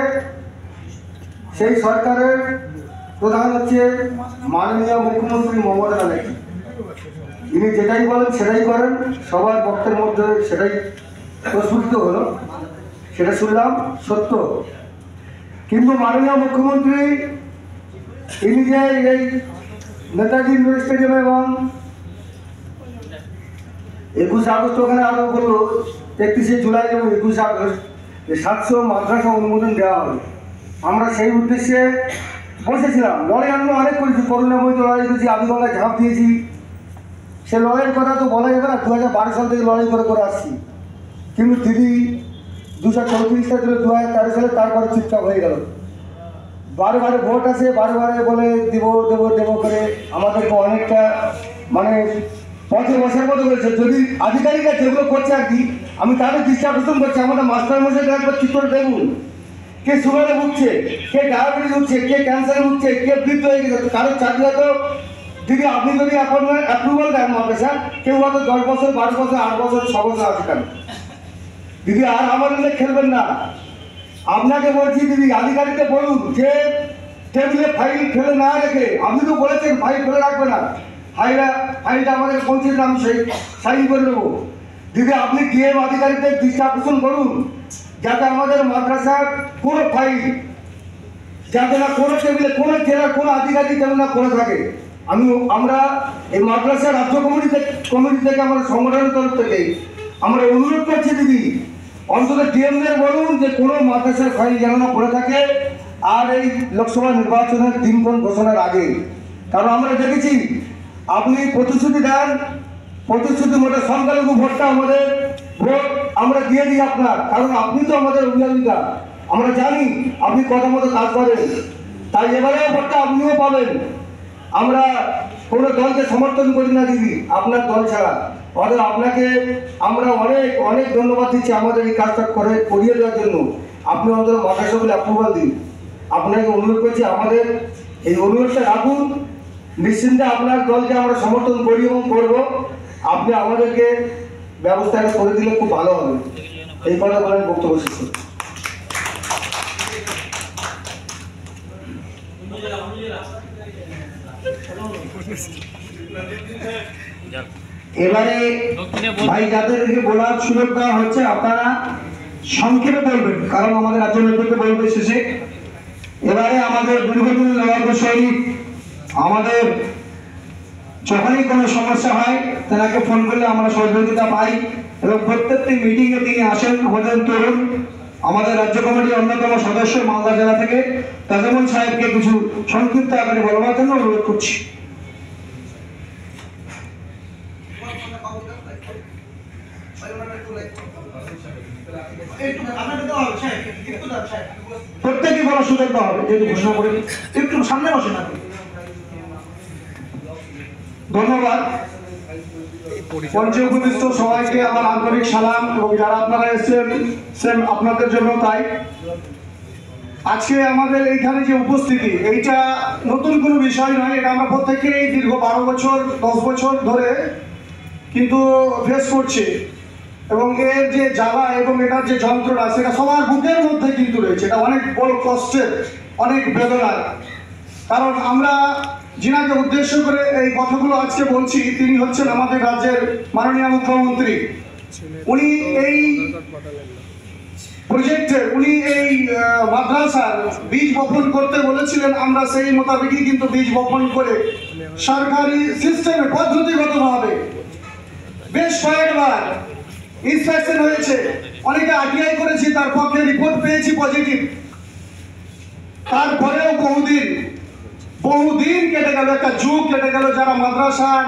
সেই সরকারের প্রধান হচ্ছে মাননীয় মুখ্যমন্ত্রী মমতা ব্যানার্জি। ইনি যেটাই বলেন সেটাই করেন, সবার পক্ষের মধ্যে সেটাই প্রস্ফুটিত হলো, সেটা শুনলাম সত্য। কিন্তু মাননীয় মুখ্যমন্ত্রী ইনি যে এই নেতাজি ইন্ডোর স্টেডিয়াম এবং 21 আগস্ট ওখানে আরো বললো 31শে জুলাই এবং 21 আগস্ট 700 মাদ্রাসা অনুমোদন দেওয়া হবে। আমরা সেই উদ্দেশ্যে বসেছিলাম, লড়াই আমরা অনেক করেছি, করুণাময়ী লড়াই করেছি, আদিবাংলায় ঝাঁপ দিয়েছি। সে লড়াইয়ের কথা তো বলা যাবে না, 2012 সাল থেকে লড়াই করে আসছি। কিন্তু দিদি 234টা দিল 2013 সালে, তারপরে চুপচাপ হয়ে গেল। বারে ভোট আসে, বারে বলে দেবো করে আমাদেরকে অনেকটা মানে পথে বসার মতো করেছে। যদি আধিকারিকরা যেগুলো করছে আর কি, আমি তাদের দৃষ্টি আকর্ষণ করছি, আমাদের মাস্টার মশাইকে একবার ঠিক করে দেখুন, কে সুগারে ভুগছে, কে ডায়াবেটিস হচ্ছে, কে ক্যান্সারে ভুগছে, কে বৃদ্ধ হয়ে গেছে। কারোর চাকরি হয়তো দিদি আপনি যদি এখন অ্যাপ্রুভাল দেন মাদ্রাসা, কেউ হয়তো 10 বছর 12 বছর 8 বছর 6 বছর আছে। কেন দিদি আর আমাদের খেলবেন না? আপনাকে বলছি দিদি, আধিকারিককে বলুন যে টেবিলে ফাইল ফেলে না রেখে, আপনি তো বলেছেন ফাইল ফেলে রাখবে না, ফাইলটা আমাদের পৌঁছে দিলে আমি সেই সাইন করে দেবো। দিদি আপনি ডিএম আধিকারিকদের দৃষ্টি আকর্ষণ করুন, যাতে আমাদের মাদ্রাসার কোনো ফাইল যাতে না কোনো টেবিলে, কোনো জেলার কোনো আধিকারিক যেন না করে থাকে। আমরা এই মাদ্রাসা রাজ্য কমিটি থেকে আমরা সংগঠনের তরফ থেকে আমরা অনুরোধ করছি দিদি, অন্তত ডিএমদের বলুন যে কোনো মাদ্রাসার ফাইল যেন না পড়ে থাকে, আর এই লোকসভা নির্বাচনের দিনক্ষণ ঘোষণার আগে। কারণ আমরা দেখেছি আপনি প্রতিশ্রুতি দেন, প্রতিশ্রুতি মতো সংখ্যালঘু ভোটটা আমাদের ভোট আমরা দিয়ে দিই আপনার, কারণ আপনি তো আমাদের অভিভাবিকা, আমরা জানি আপনি কথা মতো কাজ করেন, তাই এবারেও ভোটটা আপনিও পাবেন। আমরা কোনো দলকে সমর্থন করি না দিদি, আপনার দল ছাড়া। অর্থাৎ আপনাকে আমরা অনেক ধন্যবাদ দিচ্ছি আমাদের এই কাজটা করিয়ে দেওয়ার জন্য। আপনি আমাদের মাদ্রাসাগুলো অ্যাপ্রুভাল দিন, আপনাকে অনুরোধ করছি, আমাদের এই অনুরোধটা রাখুন। নিশ্চিন্তে আপনার দলকে আমরা সমর্থন করি এবং করবো, আপনি আমাদেরকে ব্যবস্থাটা করে দিলে খুব ভালো হবে। এই কথা বলে আমি বক্তব্য শেষ করি। এবারে ভাই যাদেরকে বলার সুযোগ দেওয়া হচ্ছে, আপনারা সংক্ষেপে বলবেন, কারণ আমাদের রাজ্য নেতৃত্ব বলবে শেষে। এবারে আমাদের দীর্ঘদিন লড়াকু সৈনিক, আমাদের যখনই কোনো সমস্যা হয় তেনাকে ফোন করলে আমরা সহযোগিতা পাই এবং প্রত্যেকটি মিটিংয়ে তিনি আসেন। আমাদের তরুণ, আমাদের রাজ্য কমিটির অন্যতম সদস্য মালদা জেলা থেকে তাজমুল সাহেবকে কিছু সংক্ষিপ্ত আকারে বলবার জন্য অনুরোধ করছি। প্রত্যেকে বলার সুযোগ দেওয়া হবে, যেহেতু ঘোষণা করে একটু সামনে বসেন আপনি। ধন্যবাদ। মঞ্চে উপস্থিত সবাইকে আমার আন্তরিক সালাম, এবং যারা আপনারা এসেছেন আপনাদের জন্য তাই। আজকে আমাদের এইখানে যে উপস্থিতি, এইটা নতুন কোনো বিষয় নয়, এটা আমরা প্রত্যেকেই দীর্ঘ 12 বছর 10 বছর ধরে কিন্তু ফেস করছি, এবং এর যে জ্বালা এবং এটার যে যন্ত্রণা সেটা সবার বুকের মধ্যে কিন্তু রয়েছে। এটা অনেক বড় কষ্টের, অনেক বেদনার। কারণ আমরা যিনাকে উদ্দেশ্য করে এই কথাগুলো আজকে বলছি, তিনি হচ্ছেন আমাদের রাজ্যের মাননীয় মুখ্যমন্ত্রী। উনি এই প্রজেক্টের, উনি এই মাদ্রাসার বীজ বপন করতে বলেছিলেন। আমরা সেই মোতাবেকই কিন্তু বীজ বপন করে সরকারি সিস্টেমে পদ্ধতিগতভাবে বেশ কয়েকবার ইন্সপেকশন হয়েছে, অনেকে আরটিআই করেছি, তার পক্ষে রিপোর্ট পেয়েছি পজিটিভ। তারপরেও বহুদিন কেটে গেল, একটা যুগ কেটে গেল। যারা মাদ্রাসার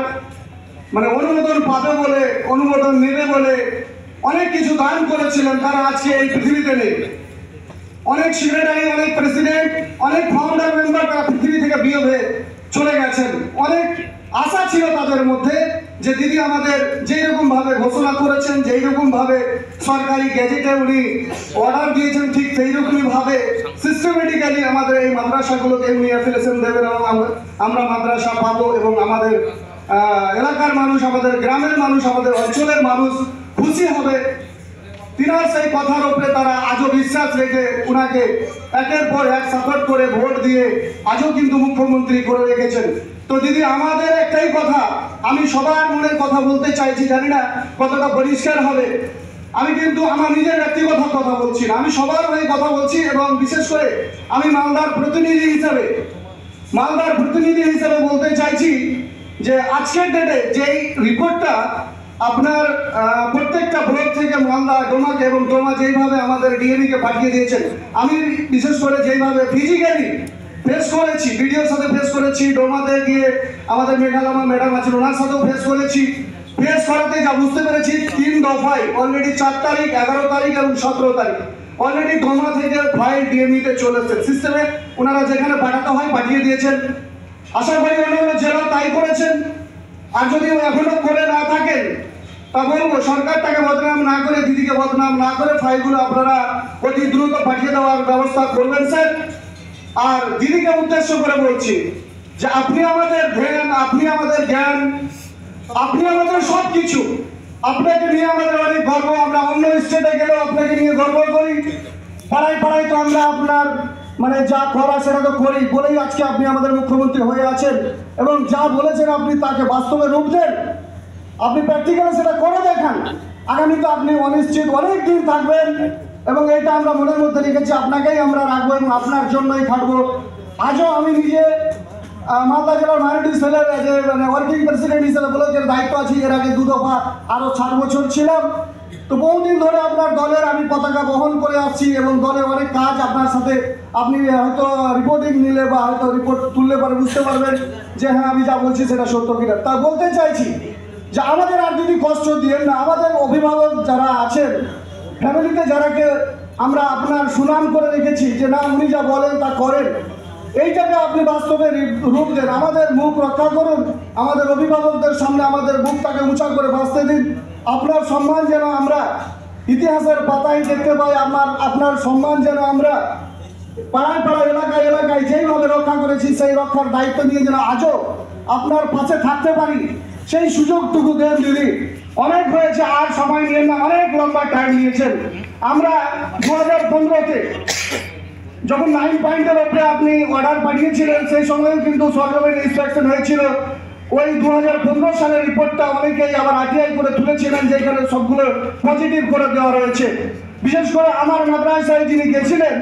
মানে অনুমোদন পাবে বলে, অনুমোদন নেবে বলে অনেক কিছু দান করেছিলেন, তারা আজকে এই পৃথিবীতে নেই। অনেক সেক্রেটারি, অনেক প্রেসিডেন্ট, অনেক ফাউন্ডার মেম্বার তারা পৃথিবী থেকে বিয়োগ হয়ে চলে গেছেন। অনেক আশা ছিল তাদের মধ্যে যে দিদি আমাদের যেই রকম ভাবে ঘোষণা করেছেন, যেই রকম ভাবে সরকারি গ্যাজেটে উনি অর্ডার দিয়েছেন, ঠিক সেই রকমই ভাবে সিস্টেমেটিক্যালি আমাদের এই মাদ্রাসাগুলোকে উনি অ্যাফিলিয়েশন দেবেন এবং আমরা মাদ্রাসা পাবো এবং আমাদের এলাকার মানুষ, আমাদের গ্রামের মানুষ, আমাদের অঞ্চলের মানুষ খুশি হবে। তিনার সেই কথার উপরে তারা আজও বিশ্বাস রেখে উনাকে একের পর এক সাপোর্ট করে ভোট দিয়ে আজও কিন্তু মুখ্যমন্ত্রী করে রেখেছেন। তো দিদি আমাদের একটাই কথা, আমি সবার মনের কথা বলতে চাইছি, জানি না কতটা পরিষ্কার হবে। আমি কিন্তু আমার নিজের ব্যক্তিগত কথা বলছি না, আমি সবার হয়ে কথা বলছি এবং বিশেষ করে আমি মালদার প্রতিনিধি হিসেবে বলতে চাইছি যে আজকের ডেটে যেই রিপোর্টটা আপনার প্রত্যেকটা ব্লক থেকে মালদা, ডোমাকে এবং ডোমা যেইভাবে আমাদের ডিএমইকে পাঠিয়ে দিয়েছেন, আমি বিশেষ করে যেইভাবে ফিজিক্যালি ফেস করেছি, ভিডিওর সাথে ফেস করেছি, ডোমাতে গিয়ে আমাদের মেঘালামা ম্যাডাম আছেন ওনার সাথেও ফেস করেছি, ফেস করাতে যা বুঝতে পেরেছি 3 দফায় অলরেডি 4 তারিখ, 11 তারিখ এবং 17 তারিখ অলরেডি ডোমা থেকে ফাইল ডিএমইতে চলে এসেছে সিস্টেমে, ওনারা যেখানে পাঠাতে হয় পাঠিয়ে দিয়েছেন। আশা করি অন্যান্য জেলা তাই করেছেন। আর যদি এখনো করে না থাকেন তা বলবো সরকারটাকে বদনাম না করে, দিদিকে বদনাম না করে ফাইলগুলো আপনারা অতি দ্রুত পাঠিয়ে দেওয়ার ব্যবস্থা করবেন স্যার। আর দিদিকে উদ্দেশ্য করে বলছি যে আপনি আমাদের ধ্যান, আপনি আমাদের জ্ঞান, আপনি আমাদের সব কিছু, আপনাকে নিয়ে আমাদের অনেক গর্ব। আমরা অন্য স্টেটে গেলেও আপনাকে নিয়ে গর্ব করি। পাড়ায় পাড়ায় তো আমরা আপনার মানে যা করা সেটা তো করি বলেই আজকে আপনি আমাদের মুখ্যমন্ত্রী হয়ে আছেন এবং যা বলেছেন আপনি তাকে বাস্তবে রূপ দেন, আপনি প্র্যাকটিক্যালি সেটা করে দেখান। আগামীতে আপনি অনিশ্চিত অনেক দিন থাকবেন এবং এটা আমরা মনের মধ্যে রেখেছি, আপনাকেই আমরা রাখবো এবং আপনার জন্যই থাকবো। আজও আমি নিজে মালদা জেলার মাইনরিটি সেলের যে মানে ওয়ার্কিং প্রেসিডেন্ট হিসেবে ব্লকের দায়িত্ব আছি। এর আগে 2 দফা আরও 7 বছর ছিলাম। তো বহুদিন ধরে আপনার দলের আমি পতাকা বহন করে আসছি এবং দলের অনেক কাজ আপনার সাথে আপনি হয়তো রিপোর্টিং নিলে বা হয়তো রিপোর্ট তুললে পরে বুঝতে পারবেন যে হ্যাঁ আমি যা বলছি সেটা সত্য কিনা। তা বলতে চাইছি যে আমাদের আর যদি কষ্ট দিয়েন না, আমাদের অভিভাবক যারা আছেন, ফ্যামিলিতে যারাকে আমরা আপনার সুনাম করে রেখেছি যে না উনি যা বলেন তা করেন, এইটাকে আপনি বাস্তবে রূপ দেন। আমাদের মুখ রক্ষা করুন, আমাদের অভিভাবকদের সামনে আমাদের মুখটাকে উঁচা করে বাঁচতে দিন। আপনার সম্মান যেন আমরা ইতিহাসের পাতায় দেখতে পাই, আপনার সম্মান যেন আমরা পাড়ায় পাড়ায় এলাকায় এলাকায় যেইভাবে রক্ষা করেছি সেই রক্ষার দায়িত্ব নিয়ে যেন আজও আপনার পাশে থাকতে পারি, সেই সুযোগটুকু দেন দিদি। অনেক হয়েছে, আর সময় নিয়ে না, অনেক লম্বা টাইম নিয়েছেন। আমরা 2015-তে যখন 9 পয়েন্টের উপরে আপনি অর্ডার পাঠিয়েছিলেন সেই সময়ও কিন্তু সরকারের ইন্সপেকশন হয়েছিল। ওই 2015 সালের রিপোর্টটা অনেকেই আবার আরটিআই করে তুলেছিলেন, যেখানে সবগুলো পজিটিভ করে দেওয়া রয়েছে। বিশেষ করে আমার মাদ্রাসায় যিনি গেছিলেন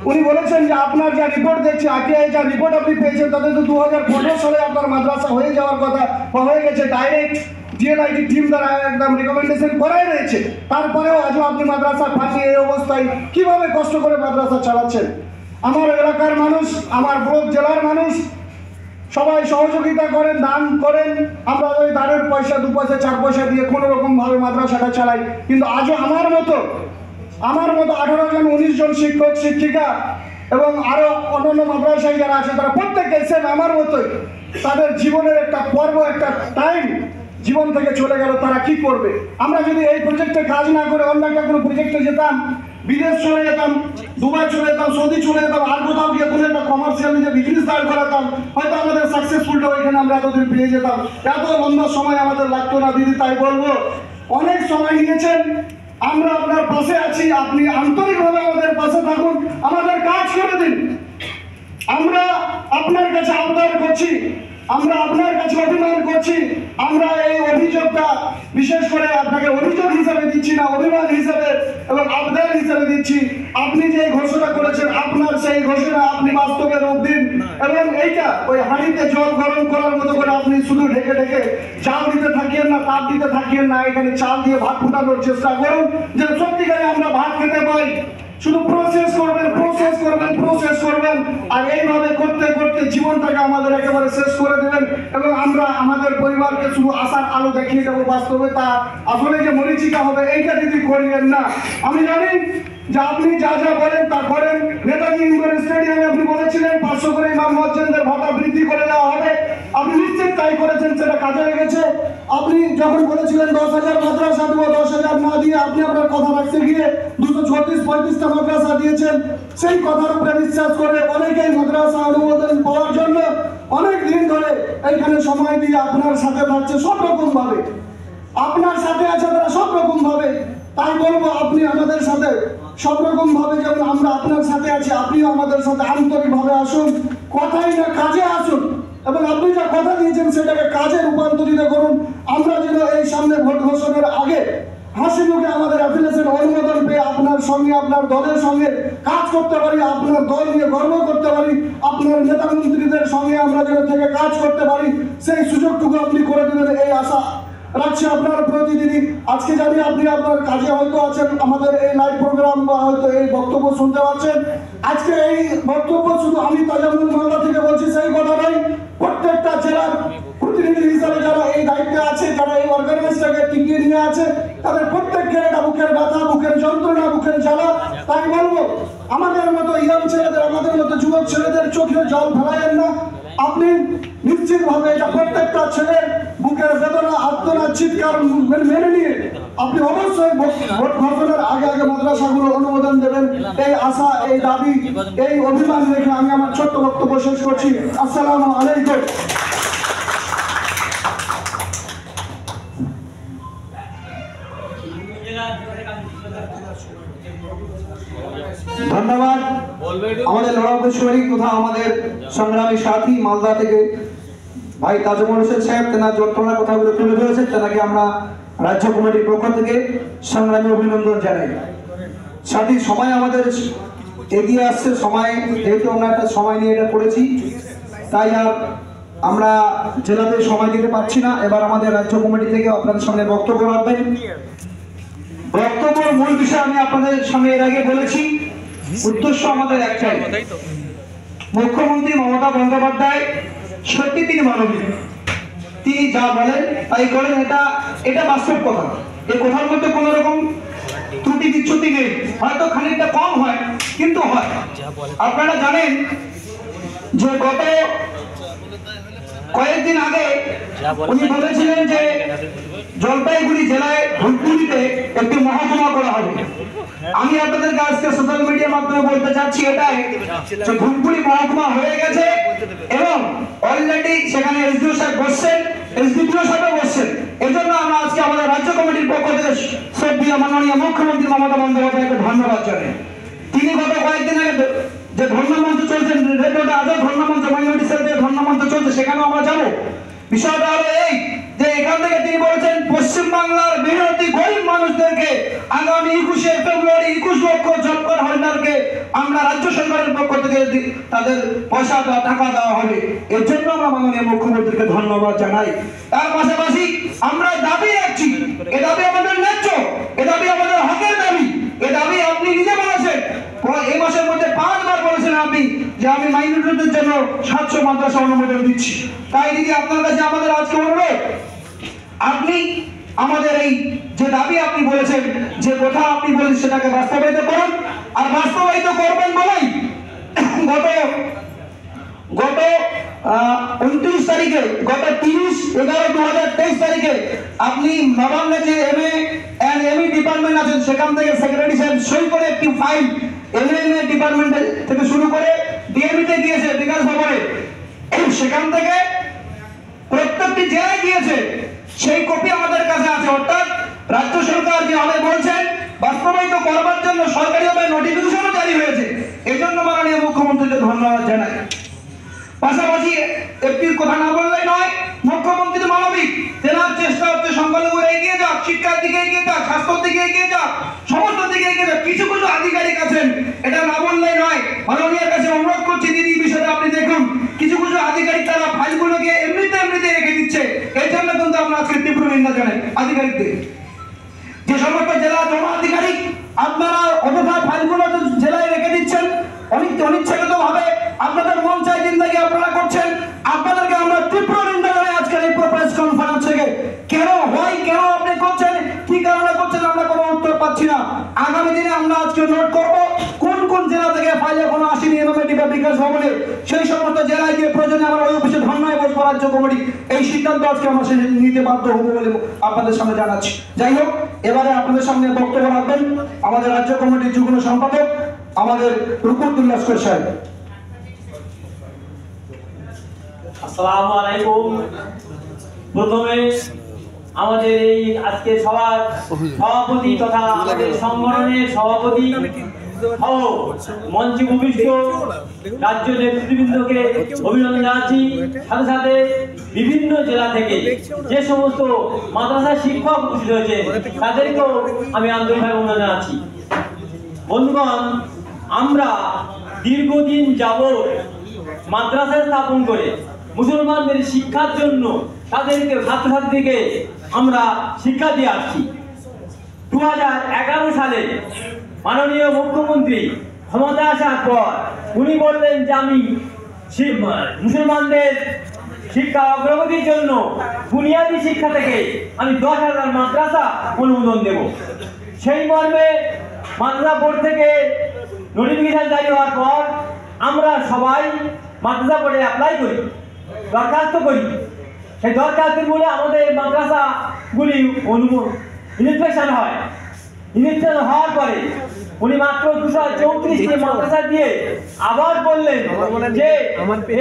উনি বলেছেন যে আপনার যা রিপোর্ট দেখছি, আরটিআই যা রিপোর্ট আপনি পেয়েছেন তাতে তো 2015 সালে আপনার মাদ্রাসা হয়ে যাওয়ার কথা হয়ে গেছে, ডাইরেক্ট ডিএনআইডি টিম দ্বারা একদম রিকমেন্ডেশন করাই রয়েছে। তারপরেও আজও আপনি মাদ্রাসা ফাটিয়ে এই অবস্থায় কিভাবে কষ্ট করে মাদ্রাসা চালাচ্ছেন? আমার এলাকার মানুষ, আমার ব্লক জেলার মানুষ সবাই সহযোগিতা করেন, দান করেন। আমরা ওই দানের পয়সা 2 পয়সা 4 পয়সা দিয়ে কোনো রকমভাবে মাদ্রাসাটা চালাই। কিন্তু আজও আমার মতো 18 জন 19 জন শিক্ষক শিক্ষিকা এবং আরও অন্যান্য মাদ্রাসায় যারা আছে তারা প্রত্যেকে সেম আমার মতোই, তাদের জীবনের একটা পর্ব, একটা টাইম জীবন থেকে চলে গেল, তারা কি করবে? আমরা যদি এই প্রজেক্টে কাজ না করে অন্য একটা কোনো প্রজেক্টে যেতাম, বিদেশ চলে যেতাম, দুবাই চলে যেতাম, সৌদি চলে যেতাম, আর কোথাও গিয়ে কোনো একটা কমার্শিয়াল নিজে বিজনেস দাঁড় করাতাম, হয়তো আমাদের সাকসেসফুলটা ওইখানে আমরা এতদিন পেয়ে যেতাম। এত লম্বা সময় আমাদের লাগতো না দিদি। তাই বলবো অনেক সময় নিয়েছেন, আমরা আপনার পাশে আছি, আপনি আন্তরিকভাবে আমাদের পাশে থাকুন, আমাদের কাজ করে দিন। আমরা আপনার কাছে আবদার করছি, আমরা আপনার কাছে অভিমান করছি। আমরা এই অভিযোগটা বিশেষ করে আপনাকে অভিযোগ হিসেবে দিচ্ছি না, অভিমান হিসেবে এবং আবদার হিসেবে দিচ্ছি। আপনি যে ঘোষণা করেছেন আপনার সেই ঘোষণা আপনি বাস্তবে রূপ দিন এবং এইটা ওই হাঁড়িতে জল গরম করার মতো করে আপনি শুধু ঢেকে ঢেকে চাল দিতে থাকিয়েন না, তাপ দিতে থাকিয়েন না, এখানে চাল দিয়ে ভাত ফুটানোর চেষ্টা করুন যে সত্যিকারে আমরা ভাত খেতে পাই। শুধু প্রসেস করবেন আর এইভাবে করতে করতে জীবনটাকে আমাদের একেবারে শেষ করে দেবেন এবং আমরা আমাদের পরিবারকে শুধু আশার আলো দেখিয়ে দেবো, বাস্তবে তা আসলে যে মরিচিকা হবে এইটা যদি করিয়েন না। আমি জানি যে আপনি যা যা বলেন তা করেন। নেতাজি ইন্ডোর স্টেডিয়ামে আপনি বলেছিলেন 500 করে ইমাম মুয়াজ্জিনদের ভাতা বৃদ্ধি করে দেওয়া হবে, আপনি নিশ্চিত তাই করেছেন, সেটা কাজে লেগেছে। আপনি যখন বলেছিলেন 10,000 মাদ্রাসা দেবো, 10,000 না দিয়ে আপনি আপনার কথা রাখতে গিয়ে 236-35টা মাদ্রাসা দিয়েছেন। সেই কথার উপরে বিশ্বাস করে অনেকেই মাদ্রাসা অনুমোদন পাওয়ার জন্য অনেক দিন ধরে এইখানে সময় দিয়ে আপনার সাথে থাকছে সব রকম ভাবে, আপনার সাথে আছে তারা সব রকম ভাবে। তাই বলবো আপনি আমাদের সাথে সব রকম ভাবে যেমন আমরা আপনার সাথে আছি, আপনিও আমাদের সাথে আন্তরিকভাবে আসুন, কথাই না কাজে আসুন এবং আপনি যা কথা দিয়েছেন সেটাকে কাজে রূপান্তরিত করুন। আমরা যেন এই সামনে ভোট ঘোষণার আগে হাসি মুখে আমাদের অ্যাফিলিয়েশন অনুমোদন পেয়ে আপনার সঙ্গে আপনার দলের সঙ্গে কাজ করতে পারি, আপনার দল নিয়ে গর্ব করতে পারি, আপনার নেতা মন্ত্রীদের সঙ্গে আমরা যেন থেকে কাজ করতে পারি, সেই সুযোগটুকু আপনি করে দেবেন এই আশা রাখছি আপনার প্রতিনিধি। আজকে জানি আপনি আপনার কাজে হয়তো আছেন, আমাদের এই লাইভ প্রোগ্রাম বা হয়তো এই বক্তব্য শুনতে পাচ্ছেন। আজকে এই বক্তব্য শুধু আমি তাজামুল মালদা থেকে বলছি সেই কথা নয়, প্রত্যেকটা জেলার প্রতিনিধি হিসাবে যারা এই দায়িত্বে আছে, যারা এই অর্গানাইজটাকে টিকিয়ে নিয়ে আছে, তাদের প্রত্যেককে এটা বুকের ব্যথা, বুকের যন্ত্রণা, বুকের জ্বালা। তাই বলবো আমাদের মতো ইয়ং ছেলেদের, আমাদের মতো যুবক ছেলেদের চোখে জল ফেলায়েন না। আপনি নিশ্চিতভাবে এটা প্রত্যেকটা ছেলের বুকের বেদনা, আত্মনা, চিৎকার মেনে নিয়ে আপনি অবশ্যই ভোট ঘোষণার আগে আগে মাদ্রাসাগুলো অনুমোদন দেবেন। এই আশা, এই দাবি, এই অভিমান রেখে আমি আমার ছোট্ট বক্তব্য শেষ করছি। আসসালামু আলাইকুম। ধন্যবাদ আমাদের লড়াকুশ্বরী তথা আমাদের সংগ্রামী সাথী মালদা থেকে ভাই তাজমল হোসেন সাহেব, তেনার যন্ত্রণার কথাগুলো তুলে ধরেছেন, তেনাকে আমরা রাজ্য কমিটির পক্ষ থেকে সংগ্রামী অভিনন্দন জানাই। সাথী সময় আমাদের এগিয়ে আসছে, সময় যেহেতু আমরা একটা সময় নিয়ে এটা করেছি, তাই আর আমরা জেলাতে সময় দিতে পারছি না। এবার আমাদের রাজ্য কমিটি থেকে আপনাদের সামনে বক্তব্য রাখবেন। বক্তব্যের মূল বিষয় আমি আপনাদের সামনে এর আগে বলেছি, উদ্দেশ্য আমাদের একটাই, মুখ্যমন্ত্রী মমতা বন্দ্যোপাধ্যায় সত্যি তিনি মানবিক, তিনি যা বলেন তাই করেন, এটা বাস্তব কথা। এই কথার মধ্যে কোনো রকম ত্রুটি বিচ্যুতি নেই, হয়তো খানিকটা কম হয় কিন্তু হয়। আপনারা জানেন যে গত কয়েকদিন আগে উনি বলেছিলেন যে জলপাইগুড়ি জেলায় ধূপগুড়িতে একটি মহকুমা করা হবে। আমি আপনাদেরকে আজকে সোশ্যাল মিডিয়ার মাধ্যমে বলতে চাচ্ছি এটাই যে ধূপগুড়ি মহকুমা হয়ে গেছে এবং অলরেডি সেখানে এসডিও সাহেব বসছেন, এসডিপিও সাহেব বসছেন। এজন্য আমরা আজকে আমাদের রাজ্য কমিটির পক্ষ থেকে শ্রদ্ধেয় মাননীয় মুখ্যমন্ত্রী মমতা বন্দ্যোপাধ্যায়কে ধন্যবাদ জানাই। তিনি গত কয়েকদিন আগে যে ধর্মমঞ্চ চলছেন, রেডিওটা আজও ধর্মমঞ্চ, মাইনরিটি সেলদের ধর্মমঞ্চ চলছে, সেখানেও আমরা যাবো। বিষয়টা হলো এই যে এখান থেকে তিনি বলেছেন পশ্চিমবাংলার মেহনতি গরিব মানুষদেরকে আগামী 21শে ফেব্রুয়ারি 21 লক্ষ জব কার্ড হোল্ডারকে আমরা রাজ্য সরকারের পক্ষ থেকে তাদের পয়সা দেওয়া, টাকা দেওয়া হবে। এর জন্য আমরা মাননীয় মুখ্যমন্ত্রীকে ধন্যবাদ জানাই। তার পাশাপাশি আমরা দাবি রাখছি, এ দাবি আমাদের ন্যায্য, এ দাবি আমাদের হকের দাবি, এ দাবি আপনি নিজে বলেছেন এই মাসের মধ্যে 5 বার বলেছেন আপনি যে আমি মাইনরিটিদের জন্য 700 মাদ্রাসা অনুমোদন দিচ্ছি। তাই দিদি আপনার কাছে আমাদের আজকে অনুরোধ, আপনি আমাদের এই যে দাবি আপনি বলেছেন, যে কথা আপনি বলেছেন সেটাকে বাস্তবায়িত করুন। আর বাস্তবায়িত করবেন বলেই গত 29 তারিখে, গত 30/11/2023 তারিখে আপনি নবান্নে যে MA and ME ডিপার্টমেন্ট আছেন সেখান থেকে সেক্রেটারি সাহেব সই করে একটি ফাইল MA ডিপার্টমেন্ট থেকে শুরু করে DME তে গিয়েছে বিকাশ ভবনে, সেখান থেকে প্রত্যেকটি জেলায় গিয়েছে, সেই কপি আমাদের কাছে আছে। অর্থাৎ রাজ্য সরকার যেভাবে বলছেন বাস্তবায়িত করবার জন্য সরকারিভাবে নোটিফিকেশনও জারি হয়েছে। এজন্য মাননীয় মুখ্যমন্ত্রীকে ধন্যবাদ জানাই। পাশাপাশি একটি কথা না বললেই নয়, মুখ্যমন্ত্রী মানবিক, তেনার চেষ্টা হচ্ছে সংখ্যালঘুরা এগিয়ে যাক, শিক্ষার দিকে এগিয়ে যাক, স্বাস্থ্যের দিকে এগিয়ে যাক, সমস্ত দিকে এগিয়ে যাক। কিছু কিছু আধিকারিক আছেন, এটা না বললেই নয়, মাননীয়ের কাছে অনুরোধ করছি দিদি বিষয়টা আপনি দেখুন, কিছু কিছু আধিকারিক তারা ফাইলগুলোকে এমনিতে রেখে দিচ্ছে। এই জন্য কিন্তু আমরা আজকে তীব্র নিন্দা জানাই আধিকারিকদের। যে সমস্ত জেলা জমা আধিকারিক আপনারা অযথা ফাইলগুলো জেলায় রেখে দিচ্ছেন, অনিচ্ছাকৃত ভাবে আপনাদের মন চাই জিন্দাগি আপনারা করছেন। জন্য আমরা ওই অফিসে ধর্নায় বসবো রাজ্য কমিটি, এই সিদ্ধান্ত আজকে আমরা নিতে বাধ্য হবো বলে আপনাদের সামনে জানাচ্ছি। যাই হোক, এবারে আপনাদের সামনে বক্তব্য রাখবেন আমাদের রাজ্য কমিটির যুগ্ম সম্পাদক আমাদের রুকুতুল লস্কর সাহেব। আসসালামু আলাইকুম। প্রথমে আমাদের এই আজকে সভার সভাপতি তথা আমাদের সংগঠনের সভাপতি সহ মঞ্চে উপবিষ্ট রাজ্য নেতৃবৃন্দকে অভিনন্দন জানাচ্ছি। সাথে সাথে বিভিন্ন জেলা থেকে যে সমস্ত মাদ্রাসার শিক্ষক উপস্থিত হয়েছে তাদেরকেও আমি আন্তরিকভাবে অভিনন্দন জানাচ্ছি। বন্ধুগণ, আমরা দীর্ঘদিন যাবৎ মাদ্রাসা স্থাপন করে মুসলমানদের শিক্ষার জন্য তাদেরকে ছাত্রছাত্রীকে আমরা শিক্ষা দিয়ে আসছি। 2011 সালে মাননীয় মুখ্যমন্ত্রী ক্ষমতা আসার পর উনি বললেন যে আমি মুসলমানদের শিক্ষা অগ্রগতির জন্য বুনিয়াদী শিক্ষা থেকে আমি 10,000 মাদ্রাসা অনুমোদন দেব। সেই মর্মে মাদ্রাসা বোর্ড থেকে নোটিফিকেশন জারি হওয়ার পর আমরা সবাই মাদ্রাসা বোর্ডে অ্যাপ্লাই করি, দরখাস্ত করি। সেই দরখাস্তের মূলে আমাদের মাদ্রাসাগুলি ইনস্পেকশন হয়। ইনস্পেকশন হওয়ার পরে উনি মাত্র 234টি মাদ্রাসা দিয়ে আবার বললেন যে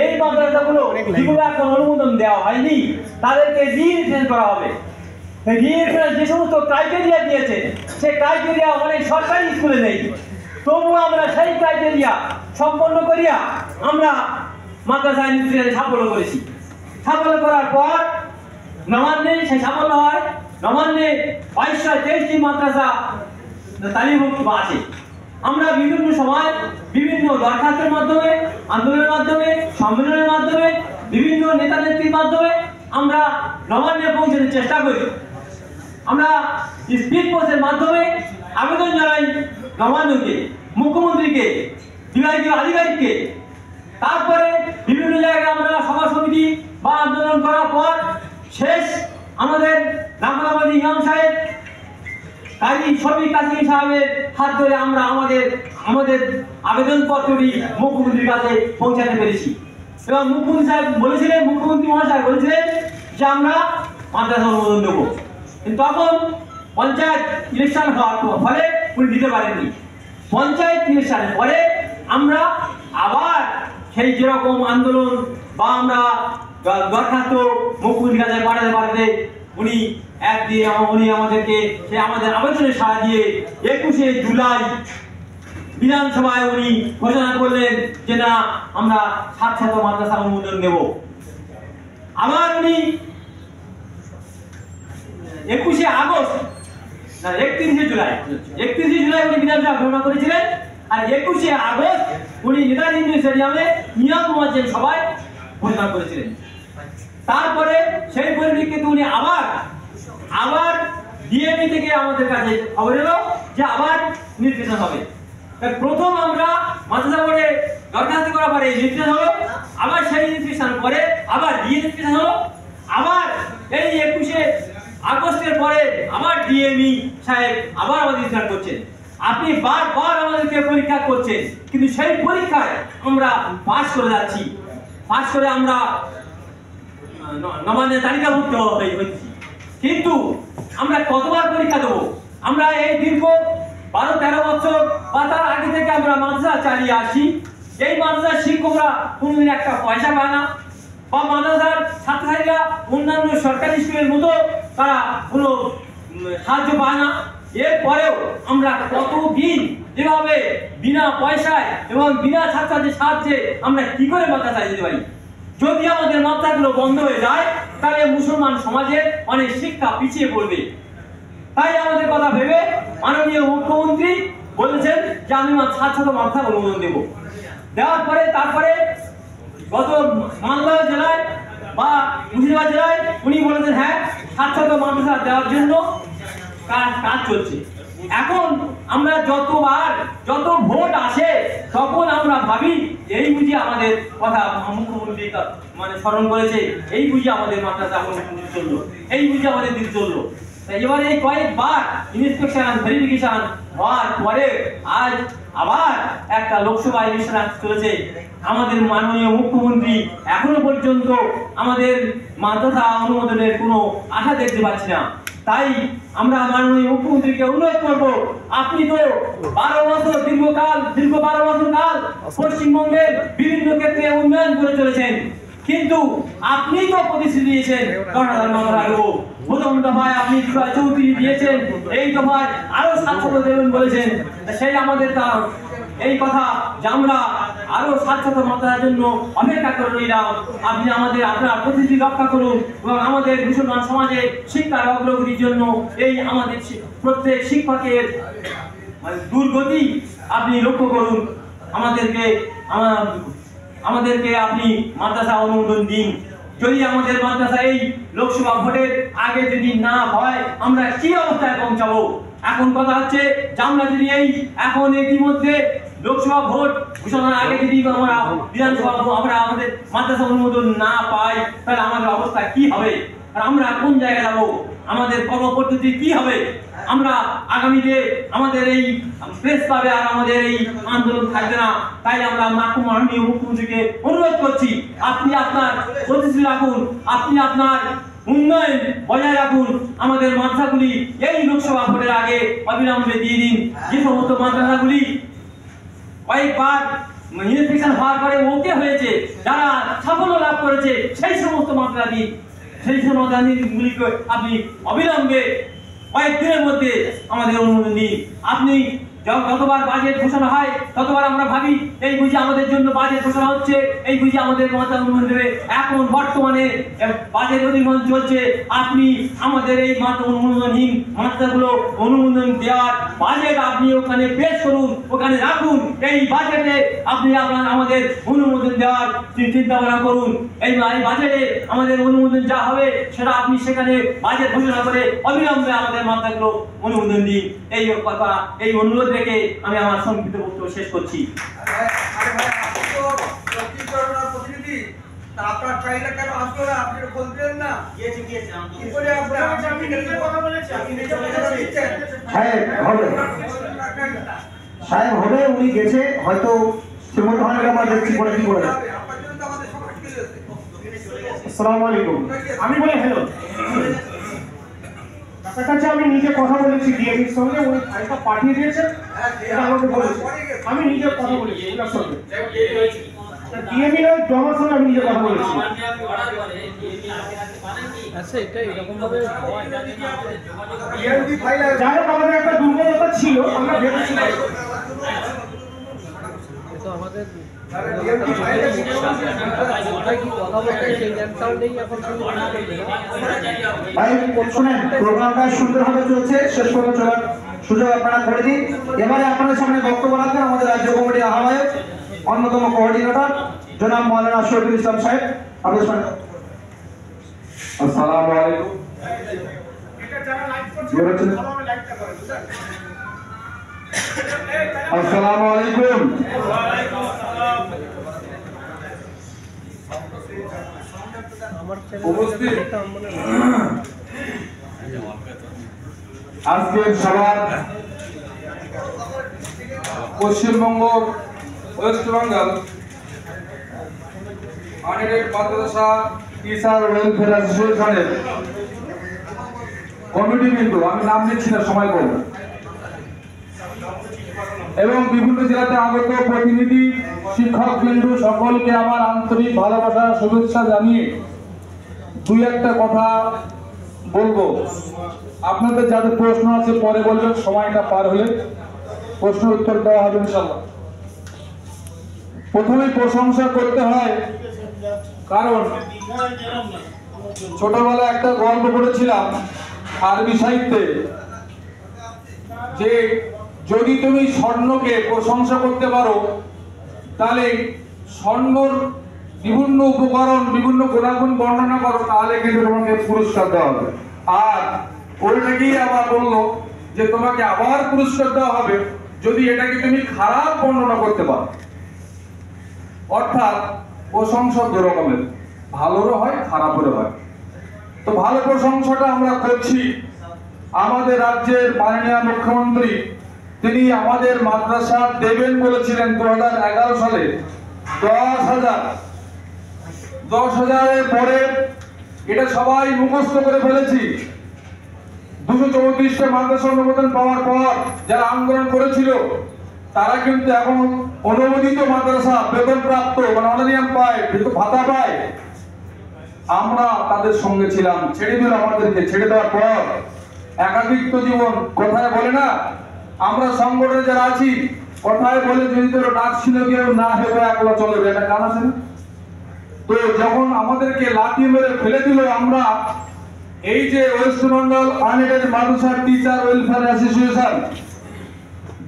এই মাদ্রাসাগুলো যেগুলো এখন অনুমোদন দেওয়া হয়নি তাদেরকে রিইনস্পেকশন করা হবে। যে সমস্ত ক্রাইটেরিয়া দিয়েছে সেই ক্রাইটেরিয়া অনেক সরকারি স্কুলে নেই, তবুও আমরা সেই ক্রাইটেরিয়া সম্পন্ন করিয়া আমরা মাদ্রাসা ইনস্টিটিউশনে সাফল্য করেছি। সাফল্য করার পর নবান্নে সেই সাফল্য হয়। নবান্নে 2223টি মাদ্রাসা তালিকাভুক্ত আছে। আমরা বিভিন্ন সময় বিভিন্ন দরখাস্তের মাধ্যমে, আন্দোলনের মাধ্যমে, সম্মেলনের মাধ্যমে, বিভিন্ন নেতা নেত্রীর মাধ্যমে আমরা নবান্নে পৌঁছানোর চেষ্টা করি। আমরা স্পিড পোস্টের মাধ্যমে আবেদন জানাই নবান্নকে, মুখ্যমন্ত্রীকে, বিভাগীয় আধিকারিককে। তারপরে বিভিন্ন জায়গায় আমরা সভা সমিতি বা আন্দোলন করার পর শেষ আমাদের নামলাবাদী ইমাম সাহেব কাজী শফিক কাজী সাহেবের হাত ধরে আমরা আমাদের আবেদনপত্রটি মুখ্যমন্ত্রীর কাছে পৌঁছাতে পেরেছি। এবং মুখ্যমন্ত্রী সাহেব বলেছিলেন, মুখ্যমন্ত্রী মহাশয় বলেছিলেন যে আমরা মাদ্রাসা অনুমোদন দেবো, কিন্তু তখন পঞ্চায়েত ইলেকশন হওয়ার ফলে উনি দিতে পারেননি। পঞ্চায়েত ইলেকশনের পরে আমরা আবার সেই যেরকম আন্দোলন বা আমরা দরখাস্ত মুখ্যমন্ত্রীর কাছে পাঠাতে উনি উনি আমাদেরকে সে আমাদের আবেদনে সাড়া দিয়ে 21শে জুলাই বিধানসভায় উনি ঘোষণা করলেন যে না, আমরা 700 মাদ্রাসা অনুমোদন দেব। আবার উনি 21শে আগস্ট না 31শে জুলাই উনি বিধানসভা ঘোষণা করেছিলেন। আর 21শে আগস্ট উনি নেতাজি স্টেডিয়ামে নিয়ম মোয়াজ্জেম সভায় ঘোষণা করেছিলেন। তারপরে সেই পরিপ্রেক্ষিতে উনি আবার ডিএমই থেকে আমাদের কাছে খবর এলো যে আবার নির্বাচন হবে। প্রথম আমরা মাদ্রাসা বোর্ডে দরখাস্ত করার পরে নির্বাচন হলো, আবার সেই নির্বাচন পরে আবার রিনির্বাচন হলো, আবার এই 21শে আগস্টের পরে আবার ডিএমই সাহেব আবার আমাদের নির্বাচন করছেন। আপনি বারবার আমাদেরকে পরীক্ষা করছেন, কিন্তু সেই পরীক্ষায় আমরা পাস করে যাচ্ছি। পাস করে আমরা নবান্নে তালিকাভুক্ত হয়েছি, কিন্তু আমরা কতবার পরীক্ষা দেবো? আমরা এই দীর্ঘ 12-13 বছর বা তার আগে থেকে আমরা মাদ্রাসা চালিয়ে আসি। এই মাদ্রাসার শিক্ষকরা কোনোদিন একটা পয়সা পায় না, বা মাদ্রাসার ছাত্রছাত্রীরা অন্যান্য সরকারি স্কুলের মতো তারা কোনো সাহায্য পায় না। এরপরেও আমরা কতদিন যেভাবে বিনা পয়সায় এবং বিনা ছাত্রছাত্রীর সাহায্যে আমরা কি করে মাদ্রাসায় যেতে পারি? যদি আমাদের মাদ্রাসাগুলো বন্ধ হয়ে যায় তাহলে মুসলমান সমাজে অনেক শিক্ষা পিছিয়ে পড়বে। তাই আমাদের কথা ভেবে মাননীয় মুখ্যমন্ত্রী বলেছেন যে আমি 700 মাদ্রাসা অনুমোদন দেব। দেওয়ার পরে তারপরে গত মালদহ জেলায় বা মুর্শিদাবাদ জেলায় উনি বলেছেন হ্যাঁ 700 মাদ্রাসা দেওয়ার জন্য কাজ চলছে। এখন আমরা যত ভোট আসে তখন আমরা ভাবি এই বুঝি আমাদের কথা মুখ্যমন্ত্রী মানে স্মরণ করেছে, এই বুঝি আমাদের মাদ্রাসা অনুমোদন চললো, এই বুঝি আমাদের দিন চললো। এবারে এই কয়েকবার ইন্সপেকশন ভেরিফিকেশন হওয়ার পরে আজ আবার একটা লোকসভা ইলেকশন আসতে চলেছে। আমাদের মাননীয় মুখ্যমন্ত্রী এখনো পর্যন্ত আমাদের মাদ্রাসা অনুমোদনের কোনো আশা দেখতে পাচ্ছি না। তাই আমরা মাননীয় মুখ্যমন্ত্রীকে অনুরোধ করব, আপনি তো 12 বছর দীর্ঘ 12 বছর কাল পশ্চিমবঙ্গের বিভিন্ন ক্ষেত্রে উন্নয়ন করে চলেছেন, কিন্তু আপনি তো প্রতিশ্রুতি দিয়েছেন 10,000 মাদ্রাসা দেবো, প্রথম দফায় আপনি 34 দিয়েছেন, এই দফায় আরো 700 দেবেন বলেছেন। সেই আমাদের এই কথা যে আমরা আরো 700 মাদ্রাসার জন্য অপেক্ষা করে রইলাম। আপনি আপনার প্রতিশ্রুতি রক্ষা করুন এবং আমাদের মুসলমান সমাজে শিক্ষার অগ্রগতির জন্য এই আমাদের প্রত্যেক শিক্ষকের দুর্গতি আপনি লক্ষ্য করুন। আমাদেরকে আপনি মাদ্রাসা অনুমোদন দিন। যদি আমাদের মাদ্রাসা এই লোকসভা ভোটের আগে যদি না হয় আমরা কি অবস্থায় পৌঁছাবো? এখন কথা হচ্ছে যে আমরা যদি এখন ইতিমধ্যে লোকসভা ভোট ঘোষণার আগে যদি আমরা বিধানসভা আমরা আমাদের মাদ্রাসা অনুমোদন না পাই, তাহলে আমাদের অবস্থা কি হবে? আর আমরা কোন জায়গায় যাবো? আমাদের কর্মপদ্ধতি কি হবে? আমরা আগামীতে আমাদের এই প্রেস পাবে আর আমাদের এই আন্দোলন থাকবে না। তাই আমরা মাননীয় মুখ্যমন্ত্রীকে অনুরোধ করছি, আপনি আপনার প্রতিশ্রুতি রাখুন, আপনি আপনার উন্নয়ন বজায় রাখুন। আমাদের মাদ্রাসাগুলি এই লোকসভা ভোটের আগে অবিলম্বে দিয়ে দিন। যে সমস্ত মাদ্রাসাগুলি কয়েকবার ইনফেকশন হওয়ার পরে ওকে হয়েছে, যারা সাফল্য লাভ করেছে, সেই সমস্ত মাদ্রাসা দিন। সেই সমস্ত মাদ্রাসাগুলিকে আপনি অবিলম্বে কয়েকদিনের মধ্যে আমাদের অনুমোদন দিন। আপনি যতবার বাজেট ঘোষণা হয় ততবার আমরা ভাবি এই বুঝি আমাদের জন্য বাজেট ঘোষণা হচ্ছে, এই বুঝি আমাদের মাদ্রাসা অনুমোদন দেবে। এখন বর্তমানে বাজেট অধিগ্রহণ চলছে, আপনি আমাদের এই অনুমোদনহীন মাদ্রাসাগুলো অনুমোদন দেওয়ার বাজেট আপনি ওখানে পেশ করুন, ওখানে রাখুন। এই বাজেটে আপনি আমাদের অনুমোদন দেওয়ার চিন্তা ভাবনা করুন। এই বাজেটে আমাদের অনুমোদন যা হবে সেটা আপনি সেখানে বাজেট ঘোষণা করে অবিলম্বে আমাদের মাদ্রাসাগুলো অনুমোদন দিন। এই অনুরোধ রেখে আমি আমার সংক্ষিপ্ত বক্তব্য শেষ করছি। আপনার চাইলে কেন আসলো না? আপনি বলতেন না কি করে আপনি নিজে কথা বলেছেন? সাহেব হবে, উনি গেছে হয়তো শ্রীমন্ত হলে আমরা দেখছি পরে কি করে। আসসালামু আলাইকুম। আমি বলি হ্যালো, আপনার কাছে আমি নিজে কথা বলেছি ডিএমির সঙ্গে, উনি ফাইলটা পাঠিয়ে দিয়েছেন, এটা আমাকে বলেছে। আমি নিজে কথা বলেছি ওনার সঙ্গে, ডিএমি নয় ডমার সঙ্গে আমি নিজে কথা বলেছি। যাই হোক, আমাদের একটা দুর্বলতা ছিল, আমরা ভেবেছিলাম প্রোগ্রামটা সুন্দরভাবে চলছে, শেষ পর্যন্ত চলার সুযোগ আপনারা করে দিন। এবারে আপনাদের সামনে বক্তব্য রাখবেন আমাদের রাজ্য কমিটির আহ্বায়ক, অন্যতম কোঅর্ডিনেটর জনাব মাওলানা শহীদুল ইসলাম সাহেব। আপনাদের সামনে। আসসালামু আলাইকুম। আসসালামু আলাইকুম। আজকের সভার পশ্চিমবঙ্গ ওয়েস্ট বেঙ্গল আনএডেড মাদ্রাসা টিচার ওয়েলফেয়ার অ্যাসোসিয়েশনের কমিটি, কিন্তু আমি নাম নিচ্ছি না, সময় কম, এবং বিভিন্ন জেলাতে আগত প্রতিনিধি শিক্ষক বিন্দু সকলকে আমার আন্তরিক ভালোবাসা শুভেচ্ছা জানিয়ে দুই একটা কথা বলবো। আপনাদের যাদের প্রশ্ন আছে পরে বলবেন, সময়টা পার হলে প্রশ্ন উত্তর দেওয়া হবে ইনশাআল্লাহ। প্রথমেই প্রশংসা করতে হয়, কারণ ছোটবেলায় একটা গল্প পড়েছিলাম আরবি সাহিত্যে, যে যদি তুমি স্বর্ণকে প্রশংসা করতে পারো তাহলে স্বর্ণর বিভিন্ন উপকরণ বিভিন্ন গুণাগুণ বর্ণনা করো, তাহলে কিন্তু তোমাকে পুরস্কার দেওয়া হবে। আর ওইটাকেই আবার বললো যে তোমাকে আবার পুরস্কার দেওয়া হবে যদি এটাকে তুমি খারাপ বর্ণনা করতে পারো। অর্থাৎ প্রশংসা দু রকমের, ভালোরও হয় খারাপেরও হয়। তো ভালো প্রশংসাটা আমরা করছি, আমাদের রাজ্যের মাননীয় মুখ্যমন্ত্রী তিনি আমাদের মাদ্রাসা দেবেন বলেছিলেন 2011 সালে 10,000 পরে এটা সবাই মুখস্থ করে ফেলেছি। 234টা মাদ্রাসা অনুমোদন পাওয়ার পর যারা আন্দোলন করেছিল তারা কিন্তু এখন অনুমোদিত মাদ্রাসা বেতন প্রাপ্ত মানে অনারিয়াম পায়, ভাতা পায়। আমরা তাদের সঙ্গে ছিলাম, ছেড়ে দিল আমাদেরকে। ছেড়ে দেওয়ার পর একাকিত্ব জীবন কথায় বলে না, আমরা সংগঠনে যারা আছি কথায় বলে যদি তোর ডাক ছিল কেউ না হেবে একলা চলবে, এটা গান আছে না? তো যখন আমাদেরকে লাঠি মেরে ফেলে দিল, আমরা এই যে ওয়েস্ট বেঙ্গল আনএডেড মাদ্রাসা টিচার ওয়েলফেয়ার অ্যাসোসিয়েশন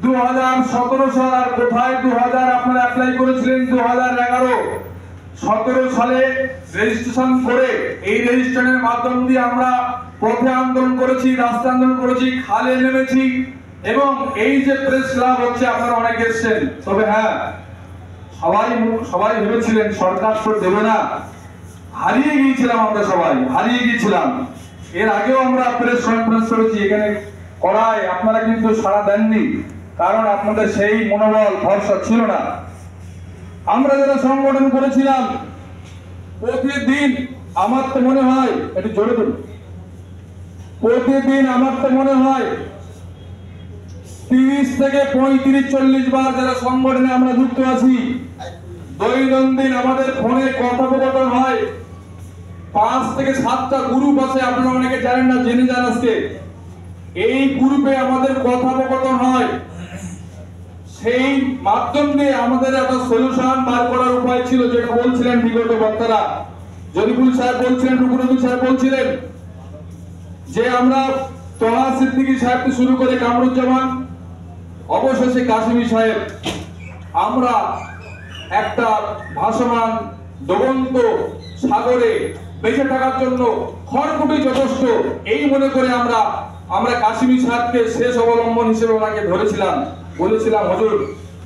2017 সাল আর কোথায় 2000 আপনারা অ্যাপ্লাই করেছিলেন 2011 17 সালে রেজিস্ট্রেশন করে এই রেজিস্ট্রেশনের মাধ্যম দিয়ে আমরা পথে আন্দোলন করেছি, রাস্তা আন্দোলন করেছি, খালে নেমেছি এবং এই যে প্রেস ক্লাব হচ্ছে আপনারা অনেকে এসেছেন। তবে হ্যাঁ, সবাই ভেবেছিলেন সরকার তো দেবে না, হারিয়ে গিয়েছিলাম, আমরা সবাই হারিয়ে গিয়েছিলাম। এর আগেও আমরা প্রেস কনফারেন্স করেছি এখানে করায়, আপনারা কিন্তু সাড়া দেননি, কারণ আপনাদের সেই মনোবল ভরসা ছিল না। আমরা যারা সংগঠন করেছিলাম প্রতিদিন আমার তো মনে হয়, একটু জোরে বলুন, প্রতিদিন আমার তো মনে হয় 30 থেকে 35-40 বার যারা সংগঠনে আমরা যুক্ত আছি, দৈনন্দিন আমাদের ফোনে কথোপকথন হয়। 5 থেকে 7টা গ্রুপ আছে, আপনারা অনেকে জানেন না, জেনে যান আজকে। এই গ্রুপে আমাদের কথোপকথন হয়, সেই মাধ্যম দিয়ে আমাদের একটা সলিউশন বার করার উপায় ছিল, যেটা বলছিলেন বিগত বক্তারা। জরিফুল সাহেব বলছিলেন, রুকুনুদ্দিন সাহেব বলছিলেন যে আমরা তোহা সিদ্দিকী সাহেব থেকে শুরু করে কামরুজ্জামান, অবশেষে কাশিমি সাহেব, আমরা একটা ভাসমান ডুবন্ত সাগরে বেঁচে থাকার জন্য খড়কুটি যথেষ্ট এই মনে করে আমরা কাশিমি সাহেবকে শেষ অবলম্বন হিসেবে ওনাকে ধরেছিলাম। বলেছিলাম, হুজুর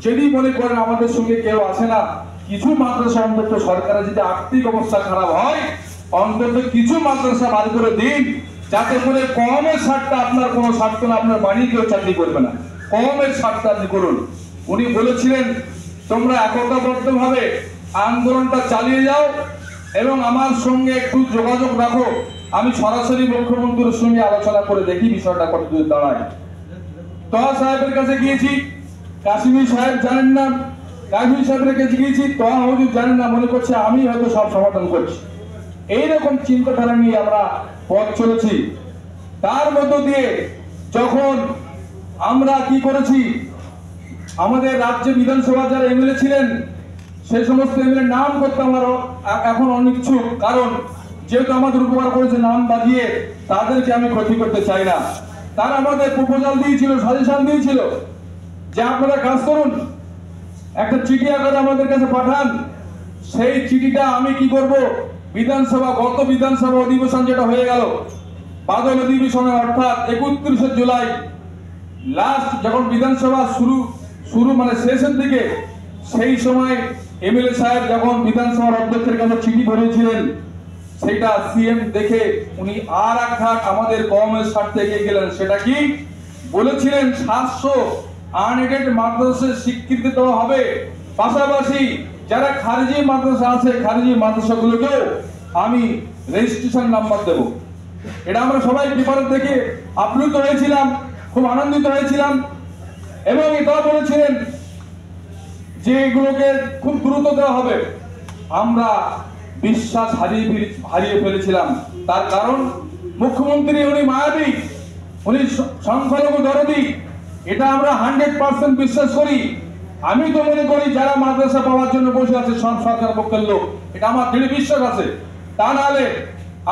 যদি মনে করেন আমাদের সঙ্গে কেউ আসে না, কিছু মাদ্রাসা অন্তত সরকারের যদি আর্থিক অবস্থা খারাপ হয় অন্তত কিছু মাদ্রাসা বার করে দিন, যাতে করে কমের স্বার্থে আপনার কোনো স্বার্থ না, আপনার বাড়ি কেউ চাকরি করবে না, কমের স্বার্থে আপনি করুন। উনি বলেছিলেন তোমরা একতাবদ্ধভাবে আন্দোলনটা চালিয়ে যাও এবং আমার সঙ্গে একটু যোগাযোগ রাখো, আমি সরাসরি মুখ্যমন্ত্রীর সঙ্গে আলোচনা করে দেখি বিষয়টা কতদূর দাঁড়ায়। তোহা সাহেবের কাছে গিয়েছি, কাশিমি সাহেব জানেন না, কাশিমি সাহেবের কাছে গিয়েছি, তোহা হুজুর জানেন না, মনে করছে আমি হয়তো সব সমাধান করছি। এইরকম চিন্তাধারা নিয়ে আমরা পথ চলেছি। তার মধ্য দিয়ে যখন আমরা কি করেছি, আমাদের রাজ্যে বিধানসভা যারা এমএলএ ছিলেন সেই সমস্ত এমএলএ নাম করতে আমার এখন অনিচ্ছুক, কারণ যেহেতু আমাদের উপকার করেছে নাম বাজিয়ে তাদেরকে আমি ক্ষতি করতে চাই না। তারা আমাদের প্রপোজাল দিয়েছিল, সাজেশন দিয়েছিল যে আপনারা কাজ করুন, একটা চিঠি আকারে আমাদের কাছে পাঠান। সেই চিঠিটা আমি কি করব, বিধানসভা গত বিধানসভা অধিবেশন যেটা হয়ে গেল বাদল অধিবেশনে, অর্থাৎ 31শে জুলাই লাস্ট যখন বিধানসভা শুরু মানে শেষের দিকে, সেই সময় এমএলএ সাহেব যখন বিধানসভার অধ্যক্ষের কাছে চিঠি ধরেছিলেন, সেটা সিএম দেখে উনি আর এক ধাপ আমাদের কমের স্বার্থে এগিয়ে গেলেন। সেটা কি বলেছিলেন, 700 আনএডেড মাদ্রাসার স্বীকৃতি দেওয়া হবে, পাশাপাশি যারা খারিজি মাদ্রাসা আছে খারিজি মাদ্রাসাগুলোকেও আমি রেজিস্ট্রেশন নাম্বার দেব। এটা আমরা সবাই পেপারে দেখে আপ্লুত হয়েছিলাম, খুব আনন্দিত হয়েছিলাম এবং এটাও বলেছিলেন যে এগুলোকে খুব দ্রুত দেওয়া হবে। আমরা বিশ্বাস হারিয়ে ফেলেছিলাম। তার কারণ মুখ্যমন্ত্রী উনি মায়াবী, উনি সংখ্যালঘু দরদি, এটা আমরা 100% বিশ্বাস করি। আমি তো মনে করি যারা মাদ্রাসা পাওয়ার জন্য বসে আছে সব সরকার পক্ষের লোক, এটা আমার দৃঢ় বিশ্বাস আছে। তা নাহলে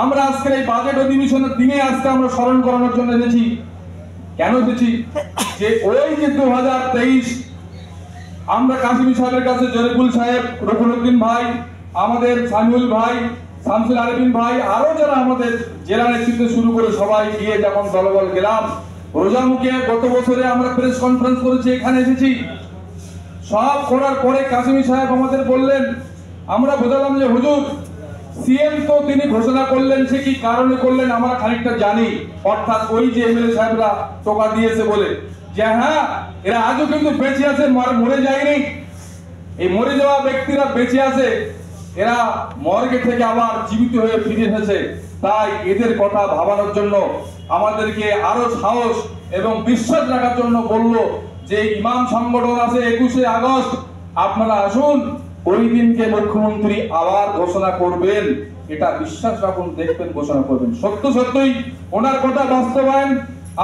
আমরা আজকের এই বাজেট অধিবেশনের দিনে আজকে আমরা স্মরণ করানোর জন্য এসেছি। কেন এসেছি, যে ওই যে 2023 আমরা কাশিমি সাহেবের কাছে জরিফুল সাহেব, রকুনুদ্দিন ভাই, আমাদের সামিউল ভাই, শামসুল আরেফিন ভাই, আরো যারা আমাদের জেলা নেতৃত্ব শুরু করে সবাই গিয়ে যখন দলবল গেলাম, রোজামুখে গত বছরে আমরা প্রেস কনফারেন্স করেছি, এখানে এসেছি। সব করার পরে কাশিমি সাহেব আমাদের বললেন, আমরা বোঝালাম যে হুজুর সিএম তো তিনি ঘোষণা করলেন, সে কি কারণে করলেন আমরা খানিকটা জানি, অর্থাৎ ওই যে এমএলএ সাহেবরা টোকা দিয়েছে বলে, যে হ্যাঁ এরা আজও কিন্তু বেঁচে আছে, মরে যায়নি। এই মরে যাওয়া ব্যক্তিরা বেঁচে আছে, এরা মর্গে থেকে আবার জীবিত হয়ে ফিরে এসেছে। তাই এদের কথা ভাবানোর জন্য আমাদেরকে আরো সাহস এবং বিশ্বাস রাখার জন্য বললো যে ইমাম সংগঠন আছে 21শে আগস্ট, আপনারা আসুন, ওই দিনকে মুখ্যমন্ত্রী আবার ঘোষণা করবেন, এটা বিশ্বাস রাখুন, দেখবেন ঘোষণা করবেন। সত্যই ওনার কথা বাস্তবায়ন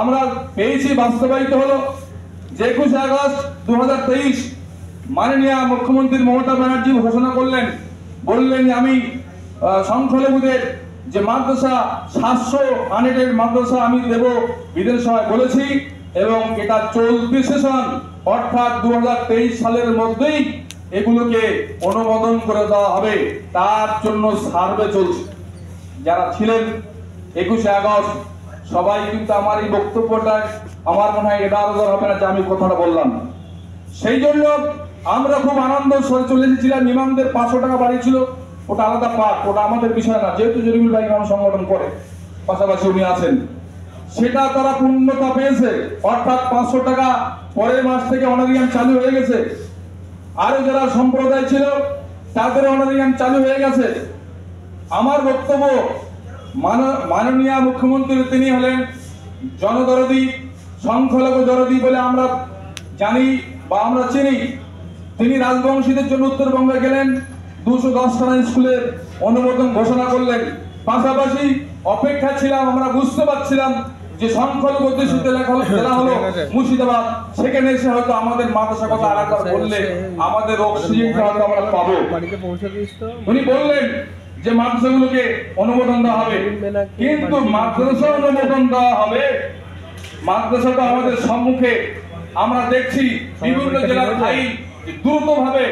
আমরা পেয়েছি, বাস্তবায়িত হলো। যে 21শে আগস্ট 2023 মাননীয় মুখ্যমন্ত্রী মমতা ব্যানার্জি ঘোষণা করলেন, বললেন আমি সংখ্যালঘুদের যে মাদ্রাসা 700 আনএডেড মাদ্রাসা আমি দেব বিধানসভায় বলেছি, এবং এটা চলতি সেশন অর্থাৎ 2023 সালের মধ্যেই এগুলোকে অনুমোদন করে দেওয়া হবে। তার জন্য সার্ভে চলছে। যারা ছিলেন 21শে আগস্ট সবাই কিন্তু আমার এই বক্তব্যটা আমার মনে হয় এটা আরো হবে না যে আমি কথাটা বললাম। সেই জন্য আমরা খুব আনন্দ সরে চলে এসেছিলাম। ইমামদের 500 টাকা বাড়িয়েছিল, ওটা আলাদা পাঠ, ওটা আমাদের বিষয় না, যেহেতু জরিবুল ভাই ইমাম সংগঠন করে, পাশাপাশি উনি আছেন, সেটা তারা পূর্ণতা পেয়েছে। অর্থাৎ 500 টাকা পরের মাস থেকে অনারিয়াম চালু হয়ে গেছে। আরো যারা সম্প্রদায় ছিল তাদের অনারিয়াম চালু হয়ে গেছে। আমার বক্তব্য, মাননীয় মুখ্যমন্ত্রী তিনি হলেন জনদরদি, সংখ্যালঘু দরদি বলে আমরা জানি বা আমরা চিনি। তিনি রাজবংশীদের জন্য উত্তরবঙ্গে গেলেন, 210খানা স্কুলের অনুমোদন ঘোষণা করলেন। পাশাপাশি অপেক্ষা ছিলাম, আমরা বুঝতে পারছিলাম যে সংখ্যালঘু অধ্যুষিত জেলা হলো মুর্শিদাবাদ, সেখানে এসে হয়তো আমাদের মাদ্রাসা কথা আরেকবার বললে আমাদের অক্সিজেনটা হয়তো আমরা পাবো। উনি বললেন যে মাদ্রাসাগুলোকে অনুমোদন দেওয়া হবে, কিন্তু মাদ্রাসা অনুমোদন দেওয়া হবে, মাদ্রাসাটা আমাদের সম্মুখে আমরা দেখছি বিভিন্ন জেলার আইন দ্রুতভাবে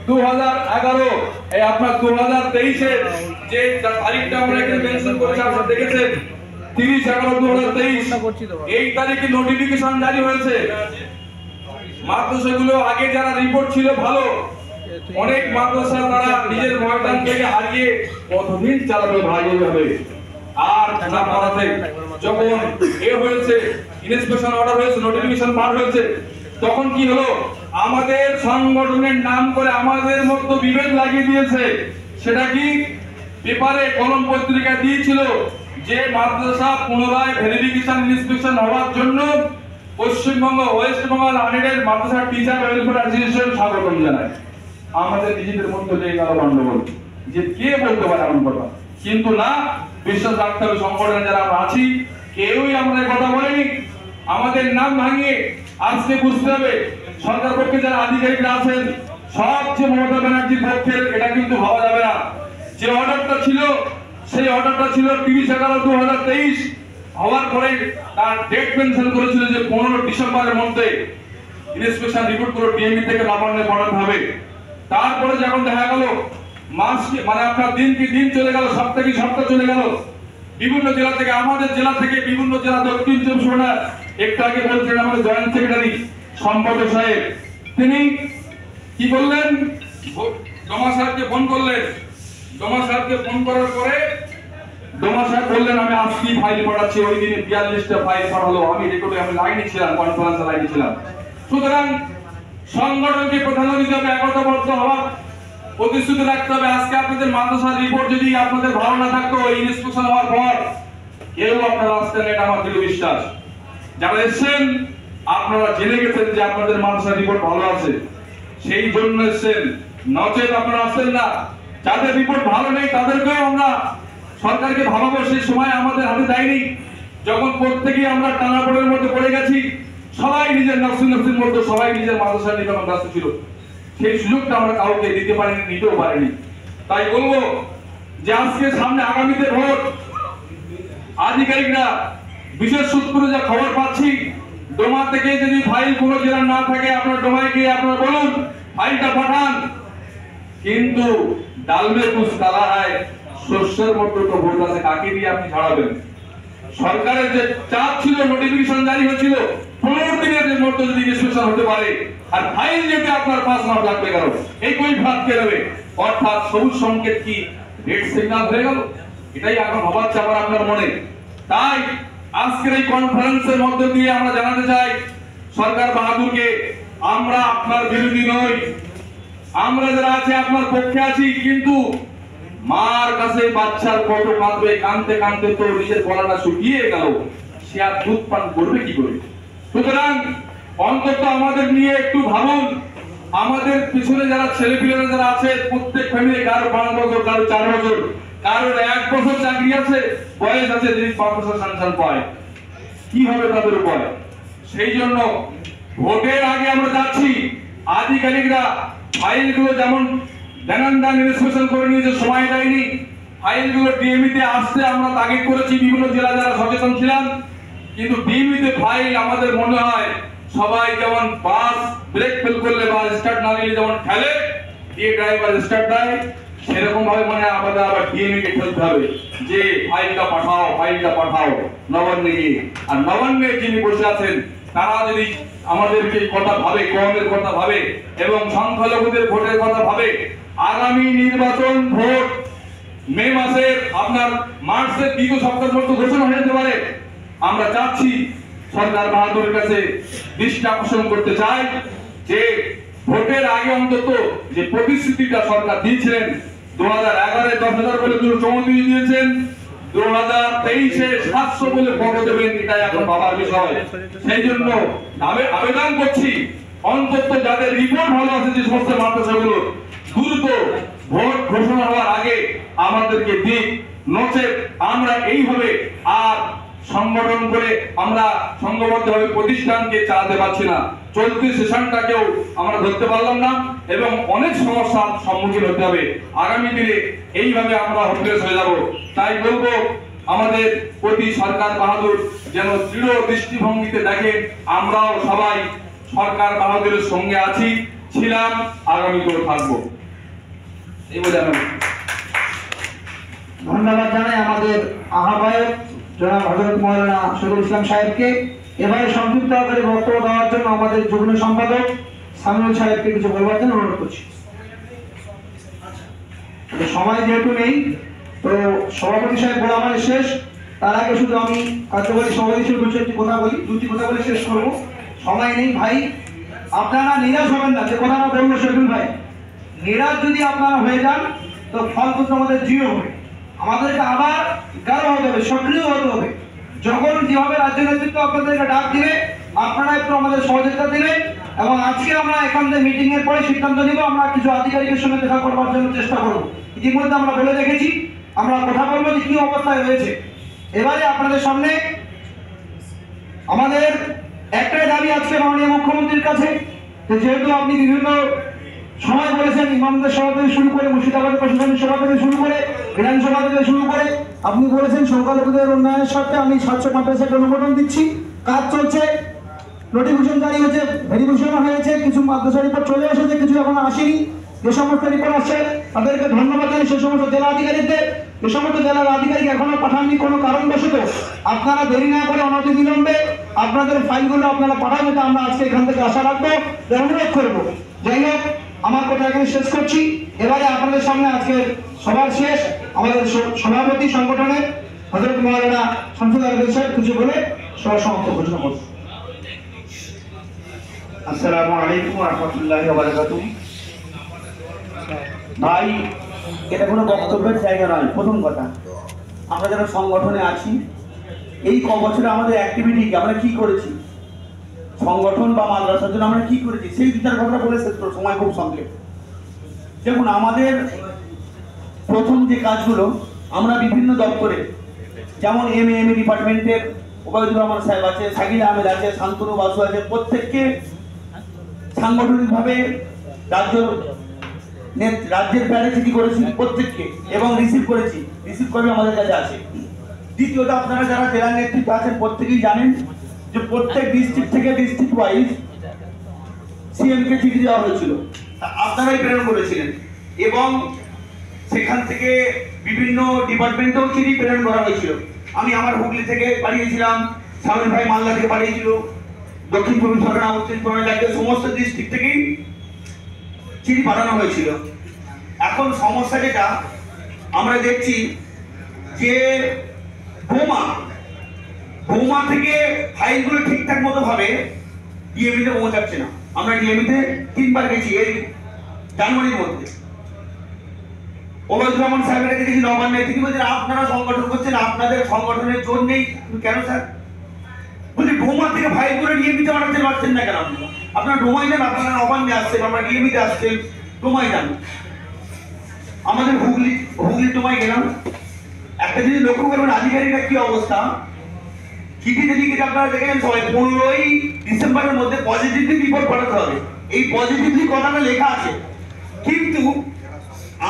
2011 এই আপনার 2023 যে তারিখটা আমরা এখানে মেনশন করেছি, আপনারা দেখেছেন 30/11/2023 এই তারিখে নোটিফিকেশন জারি হয়েছে। মাদ্রাসাগুলো আগে যারা রিপোর্ট ছিল ভালো, অনেক মাদ্রাসা তারা নিজের ময়দান থেকে হারিয়ে কতদিন চালাবে ভাই হবে। আর না পারাতে যখন এ হয়েছে, ইনস্পেকশন অর্ডার হয়েছে, নোটিফিকেশন পার হয়েছে, তখন কি হলো, আমাদের সংগঠনের নাম করে আমাদের মধ্যে বিভেদ লাগিয়ে দিয়েছে। সেটা কি, পেপারে কলম পত্রিকা দিয়েছিল যে মাদ্রাসা পুনরায় ভেরিফিকেশন ইনস্পেকশন হওয়ার জন্য পশ্চিমবঙ্গ ওয়েস্ট বেঙ্গল আনএডেড মাদ্রাসা টিচার ওয়েলফেয়ার অ্যাসোসিয়েশন স্বাগতম জানায়। আমাদের নিজেদের মধ্যে লেগে গেল গন্ডগোল, যে কে বলতে পারে এমন কথা। কিন্তু না, বিশ্বাস রাখতে হবে সংগঠনে যারা আমরা আছি, কেউই আমরা কথা বলেনি। আমাদের নাম ভাঙিয়ে আজকে বুঝতে হবে সরকার পক্ষে যারা আধিকারিকরা আছেন সবচেয়ে মমতা ব্যানার্জির পক্ষের, এটা কিন্তু ভাবা যাবে না। যে অর্ডারটা ছিল সেই অর্ডারটা ছিল 30/11/2023 হওয়ার পরে তার ডেট মেনশন করেছিল যে 15 ডিসেম্বরের মধ্যে ইনস্পেকশন রিপোর্ট করে ডিএমই থেকে নবান্নে পাঠাতে হবে। তারপরে যখন দেখা গেল মাস মানে আপনার দিন কি দিন চলে গেল, সপ্তাহ কি সপ্তাহ চলে গেল, বিভিন্ন জেলা থেকে, আমাদের জেলা থেকে বিভিন্ন জেলা, দক্ষিণ 24 পরগনা একটু আগে বলছিলেন আমাদের জয়েন্ট সেক্রেটারি সম্পাদক সাহেব, তিনি কি বললেন, ডোমা সাহেবকে ফোন করলেন। ডোমা সাহেবকে ফোন করার পরে ডোমা সাহেব বললেন আমি আজকেই ফাইল পাঠাচ্ছি। ওই দিনে 42টা ফাইল পাঠালো, আমি রেকর্ডে আমি লাইনে ছিলাম, কনফারেন্সে লাইনে ছিলাম। সুতরাং সংগঠনকে প্রাধান্য দিতে হবে, একতাবদ্ধ হওয়ার প্রতিশ্রুতি রাখতে হবে। আজকে আপনাদের মাদ্রাসার রিপোর্ট যদি আপনাদের ভালো না থাকতো, ইনস্পেকশন হওয়ার পর কেউ আপনারা আসতেন, এটা আমার দৃঢ় বিশ্বাস। যারা এসছেন আপনারা জেনে গেছেন যে আপনাদের মাদ্রাসার রিপোর্ট ভালো আছে, সেই জন্য এসছেন, নচেত আপনারা আসতেন না। যাদের রিপোর্ট ভালো নেই তাদেরকেও আমরা সরকারকে ভাবাবো, সেই সময় আমাদের হাতে দেয়নি। যখন প্রত্যেকেই আমরা টানাপোড়ের মধ্যে পড়ে গেছি, সবাই নিজের নফসির মধ্যে সবাই নিজের মাদ্রাসা নিয়ে যখন ব্যস্ত ছিল, সেই সুযোগটা আমরা কাউকে দিতে পারিনি, নিতেও পারিনি। তাই বলবো যে আজকে সামনে আগামীতে ভোট, আধিকারিকরা বিশেষ সূত্রে যা খবর পাচ্ছি, ডোমা থেকে যদি ফাইল কোনো জেলার না থাকে আপনার ডোমায় গিয়ে আপনারা বলুন ফাইলটা পাঠান। কিন্তু ডালমে কুছ কালা হয়, শস্যের মধ্যে তো ভোট আছে, কাকে দিয়ে আপনি ছাড়াবেন? সরকারের যে চাপ ছিল, নোটিফিকেশন জারি হয়েছিল 15 দিনের মধ্যে যদি ইনস্পেকশন হতে পারে, আর ফাইল যেতে আপনার 5 মাস লাগবে কেন? এই কই ভাত কে নেবে? অর্থাৎ সবুজ সংকেত কি রেড সিগন্যাল হয়ে গেল? এটাই এখন ভাবাচ্ছে আবার আপনার মনে। তাই আজকের এই কনফারেন্সের মধ্যে দিয়ে আমরা জানাতে চাই সরকার বাহাদুরকে, আমরা আপনার বিরোধী নই, আমরা যারা আছে আপনার পক্ষে আছি, কিন্তু মার কাছে বাচ্চার কত কাঁদবে, কাঁদতে কাঁদতে তো নিজের গলাটা শুকিয়ে গেল, সে আর দুধ পান করবে কি করে? সুতরাং অন্তত আমাদের নিয়ে একটু ভাবুন। আমাদের পিছনে যারা ছেলেপিলেরা যারা আছে, প্রত্যেক ফ্যামিলি কারো 5 বছর, কারো 4 বছর, কারোর 1 বছর চাকরি আছে, বয়স আছে, যদি 5 বছর সাংসার পায়, কি হবে তাদের উপায়? সেই জন্য ভোটের আগে আমরা যাচ্ছি, আধিকারিকরা ফাইলগুলো যেমন দেনান রেজিস্ট্রেশন করে নিয়েছে, সময় দেয়নি, ফাইলগুলো ডিএমইতে আসতে আমরা তাগিদ করেছি, বিভিন্ন জেলা যারা সচেতন ছিলাম, কিন্তু ডিএমইতে ফাইল আমাদের মনে হয় সবাই যেমন বাস ব্রেক ফেল করলে বা স্টার্ট না নিলে যেমন ঠেলে দিয়ে ড্রাইভার স্টার্ট দেয়, সেরকম ভাবে মনে হয় আমাদের আবার ডিএমইকে ঠেলতে হবে যে ফাইলটা পাঠাও নবান্নে গিয়ে। আর নবান্নে যিনি বসে আছেন তারা যদি আমাদেরকে কথা ভাবে, কমের কথা ভাবে এবং সংখ্যালঘুদের ভোটের কথা ভাবে, আগামী নির্বাচন ভোট মে মাসের আপনার মার্চের দ্বিতীয় সপ্তাহের মধ্যে ঘোষণা হয়ে যেতে পারে। আমরা চাচ্ছি সরকার বাহাদুরের কাছে দৃষ্টি আকর্ষণ করতে চাই যে ভোটের আগে অন্তত যে প্রতিশ্রুতিটা সরকার দিয়েছিলেন, 2011-এ 10,000 বলে 234 দিয়েছেন, 2023-এ 700 বলে বড় দেবেন, এটাই এখন বাবার বিষয়। সেই জন্য আবেদন করছি অন্তত যাদের রিপোর্ট ভালো আছে যে সমস্ত মাদ্রাসাগুলো দ্রুত ভোট ঘোষণা হওয়ার আগে আমাদেরকে দিক, নচেত আমরা এইভাবে আর সংগঠন করে আমরা সংঘবদ্ধভাবে প্রতিষ্ঠানকে চালাতে পারছি না। চলতি সেশনটাকেও আমরা ধরতে পারলাম না এবং অনেক সমস্যার সম্মুখীন হতে হবে। আগামী দিনে এইভাবে আমরা হতাশ হয়ে যাব। তাই বলবো আমাদের প্রতি সরকার বাহাদুর যেন দৃঢ় দৃষ্টিভঙ্গিতে দেখেন, আমরাও সবাই সরকার বাহাদুরের সঙ্গে আছি, ছিলাম, আগামীতেও থাকবো। এই বলে আমি ধন্যবাদ জানাই আমাদের আহ্বায়ক জনাব হযরত মাওলানা শহীদুল ইসলাম সাহেবকে। এবারে সংক্ষিপ্ত আকারে বক্তব্য দেওয়ার জন্য আমাদের যুগ্ম সম্পাদক সামিউল সাহেবকে কিছু বলবার জন্য অনুরোধ করছি। সময় যেহেতু নেই, তো সভাপতি সাহেব বলা মানে শেষ। তার আগে শুধু আমি কার্যকরী সভাপতি হিসেবে দুটি কথা বলে শেষ করবো। সময় নেই ভাই, আপনারা নিরাশ হবেন না। যে কথাটা বললো শহীদুল ভাই, নিরাশ যদি আপনারা হয়ে যান তো ফল কিন্তু আমাদের জিরো হবে। আমাদেরকে আবার গাঢ় হতে হবে, সক্রিয় হতে হবে। যখন যেভাবে রাজ্য নেতৃত্ব আপনাদেরকে ডাক দিবে, আপনারা একটু আমাদের সহযোগিতা দিবেন। এবং আজকে আমরা এখান থেকে মিটিং এর পরে সিদ্ধান্ত নিব, আমরা কিছু আধিকারিকের সঙ্গে দেখা করবার জন্য চেষ্টা করব। ইতিমধ্যে আমরা বলে রেখেছি, আমরা কথা বলবো যে কি অবস্থায় রয়েছে। এবারে আপনাদের সামনে আমাদের একটাই দাবি আজকে মাননীয় মুখ্যমন্ত্রীর কাছে, যেহেতু আপনি বিভিন্ন সময় বলেছেন, ইমামদের সভা থেকে শুরু করে, মুর্শিদাবাদের প্রশাসনিক সভা থেকে শুরু করে, বিধানসভা থেকে শুরু করে, আপনি বলেছেন সংখ্যালঘুদের উন্নয়নের স্বার্থে আমি 700 মাদ্রাসাকে অনুমোদন দিচ্ছি। কাজ চলছে, নোটিফিকেশন জারি হয়েছে, ভেরিফিকেশন হয়েছে, কিছু মাদ্রাসা রিপোর্ট চলে এসেছে, কিছু এখনো আসেনি। যে সমস্ত রিপোর্ট আসছে তাদেরকে ধন্যবাদ জানাই। সে সমস্ত জেলা আধিকারিকদের, যে সমস্ত জেলার আধিকারিক এখনো পাঠাননি কোনো কারণবশত, আপনারা দেরি না করে অনতিবিলম্বে আপনাদের ফাইলগুলো আপনারা পাঠাবেন, এটা আমরা আজকে এখান থেকে আশা রাখবো, অনুরোধ করবো। যাই হোক, আমার কথা এখানে শেষ করছি। এবারে আপনাদের সামনে আজকে সবার শেষ আমাদের সভাপতি সংগঠনের হযরত মাওলানা শামসুল আলম সাহেব কিছু বলে সভা সমাপ্ত ঘোষণা করব। আসসালামু আলাইকুম ওয়া রাহমাতুল্লাহি ওয়া বারাকাতুহু। ভাই, এটা কোনো বক্তব্যের জায়গা নয়। প্রথম কথা, আমরা যারা সংগঠনে আছি, এই ক বছরে আমাদের অ্যাক্টিভিটি আমরা কি করেছি, সংগঠন বা মাদ্রাসার জন্য আমরা কি করেছি, সেই বিচার কথা বলে শেষ করব, সময় খুব সংক্ষেপ। দেখুন, আমাদের প্রথম যে কাজগুলো, আমরা বিভিন্ন দপ্তরে, যেমন এমএ ডিপার্টমেন্টের ওবায়দুর রহমান সাহেব আছে, শাকিল আহমেদ আছে, শান্তনু বাসু আছে, প্রত্যেককে সাংগঠনিকভাবে রাজ্যের প্যারাচিটি করেছি প্রত্যেককে, এবং রিসিভ করেছি, রিসিভ করে আমাদের কাছে আছে। দ্বিতীয়ত, আপনারা যারা জেলা নেতৃত্ব আছেন প্রত্যেকেই জানেন যে প্রত্যেক ডিস্ট্রিক্ট থেকে ডিস্ট্রিক্ট ওয়াইজ সিএমকে চিঠি দেওয়া হয়েছিল, আপনারাই প্রেরণ করেছিলেন, এবং সেখান থেকে বিভিন্ন ডিপার্টমেন্টেও চিঠি প্রেরণ করা হয়েছিল। আমি আমার হুগলি থেকে পাঠিয়েছিলাম, সামিল ভাই মালদা থেকে পাঠিয়েছিল, দক্ষিণ চব্বিশ পরগনা, উত্তর পরগনা, সমস্ত ডিস্ট্রিক্ট থেকেই চিঠি পাঠানো হয়েছিল। এখন সমস্যা যেটা আমরা দেখছি যে বৌমা থেকে ফাইলগুলো ঠিকঠাক মতো ভাবে ডিএমিতে পৌঁছাচ্ছে না। আমরা ডিএমিতে 3 বার গেছি এই জানুয়ারির মধ্যে। ওবায়দুর রহমান সাহেবের কাছে গেছি নবান্নে, তিনি বলছেন আপনারা সংগঠন করছেন, আপনাদের সংগঠনের জোর নেই। কেন স্যার? বলছি ডোমা থেকে ফাইল করে ডিএমিতে বানাতে পারছেন না কেন? আপনারা ডোমাই যান, আপনারা নবান্নে আসছেন, আমরা ডিএমিতে আসছেন, ডোমাই যান। আমাদের হুগলি ডোমাই গেলাম, একটা জিনিস লক্ষ্য করবেন আধিকারিকরা কি অবস্থা। চিঠিতে লিখে আপনারা দেখেন সবাই 15ই ডিসেম্বরের মধ্যে পজিটিভলি রিপোর্ট পাঠাতে হবে, এই পজিটিভলি কথাটা লেখা আছে। কিন্তু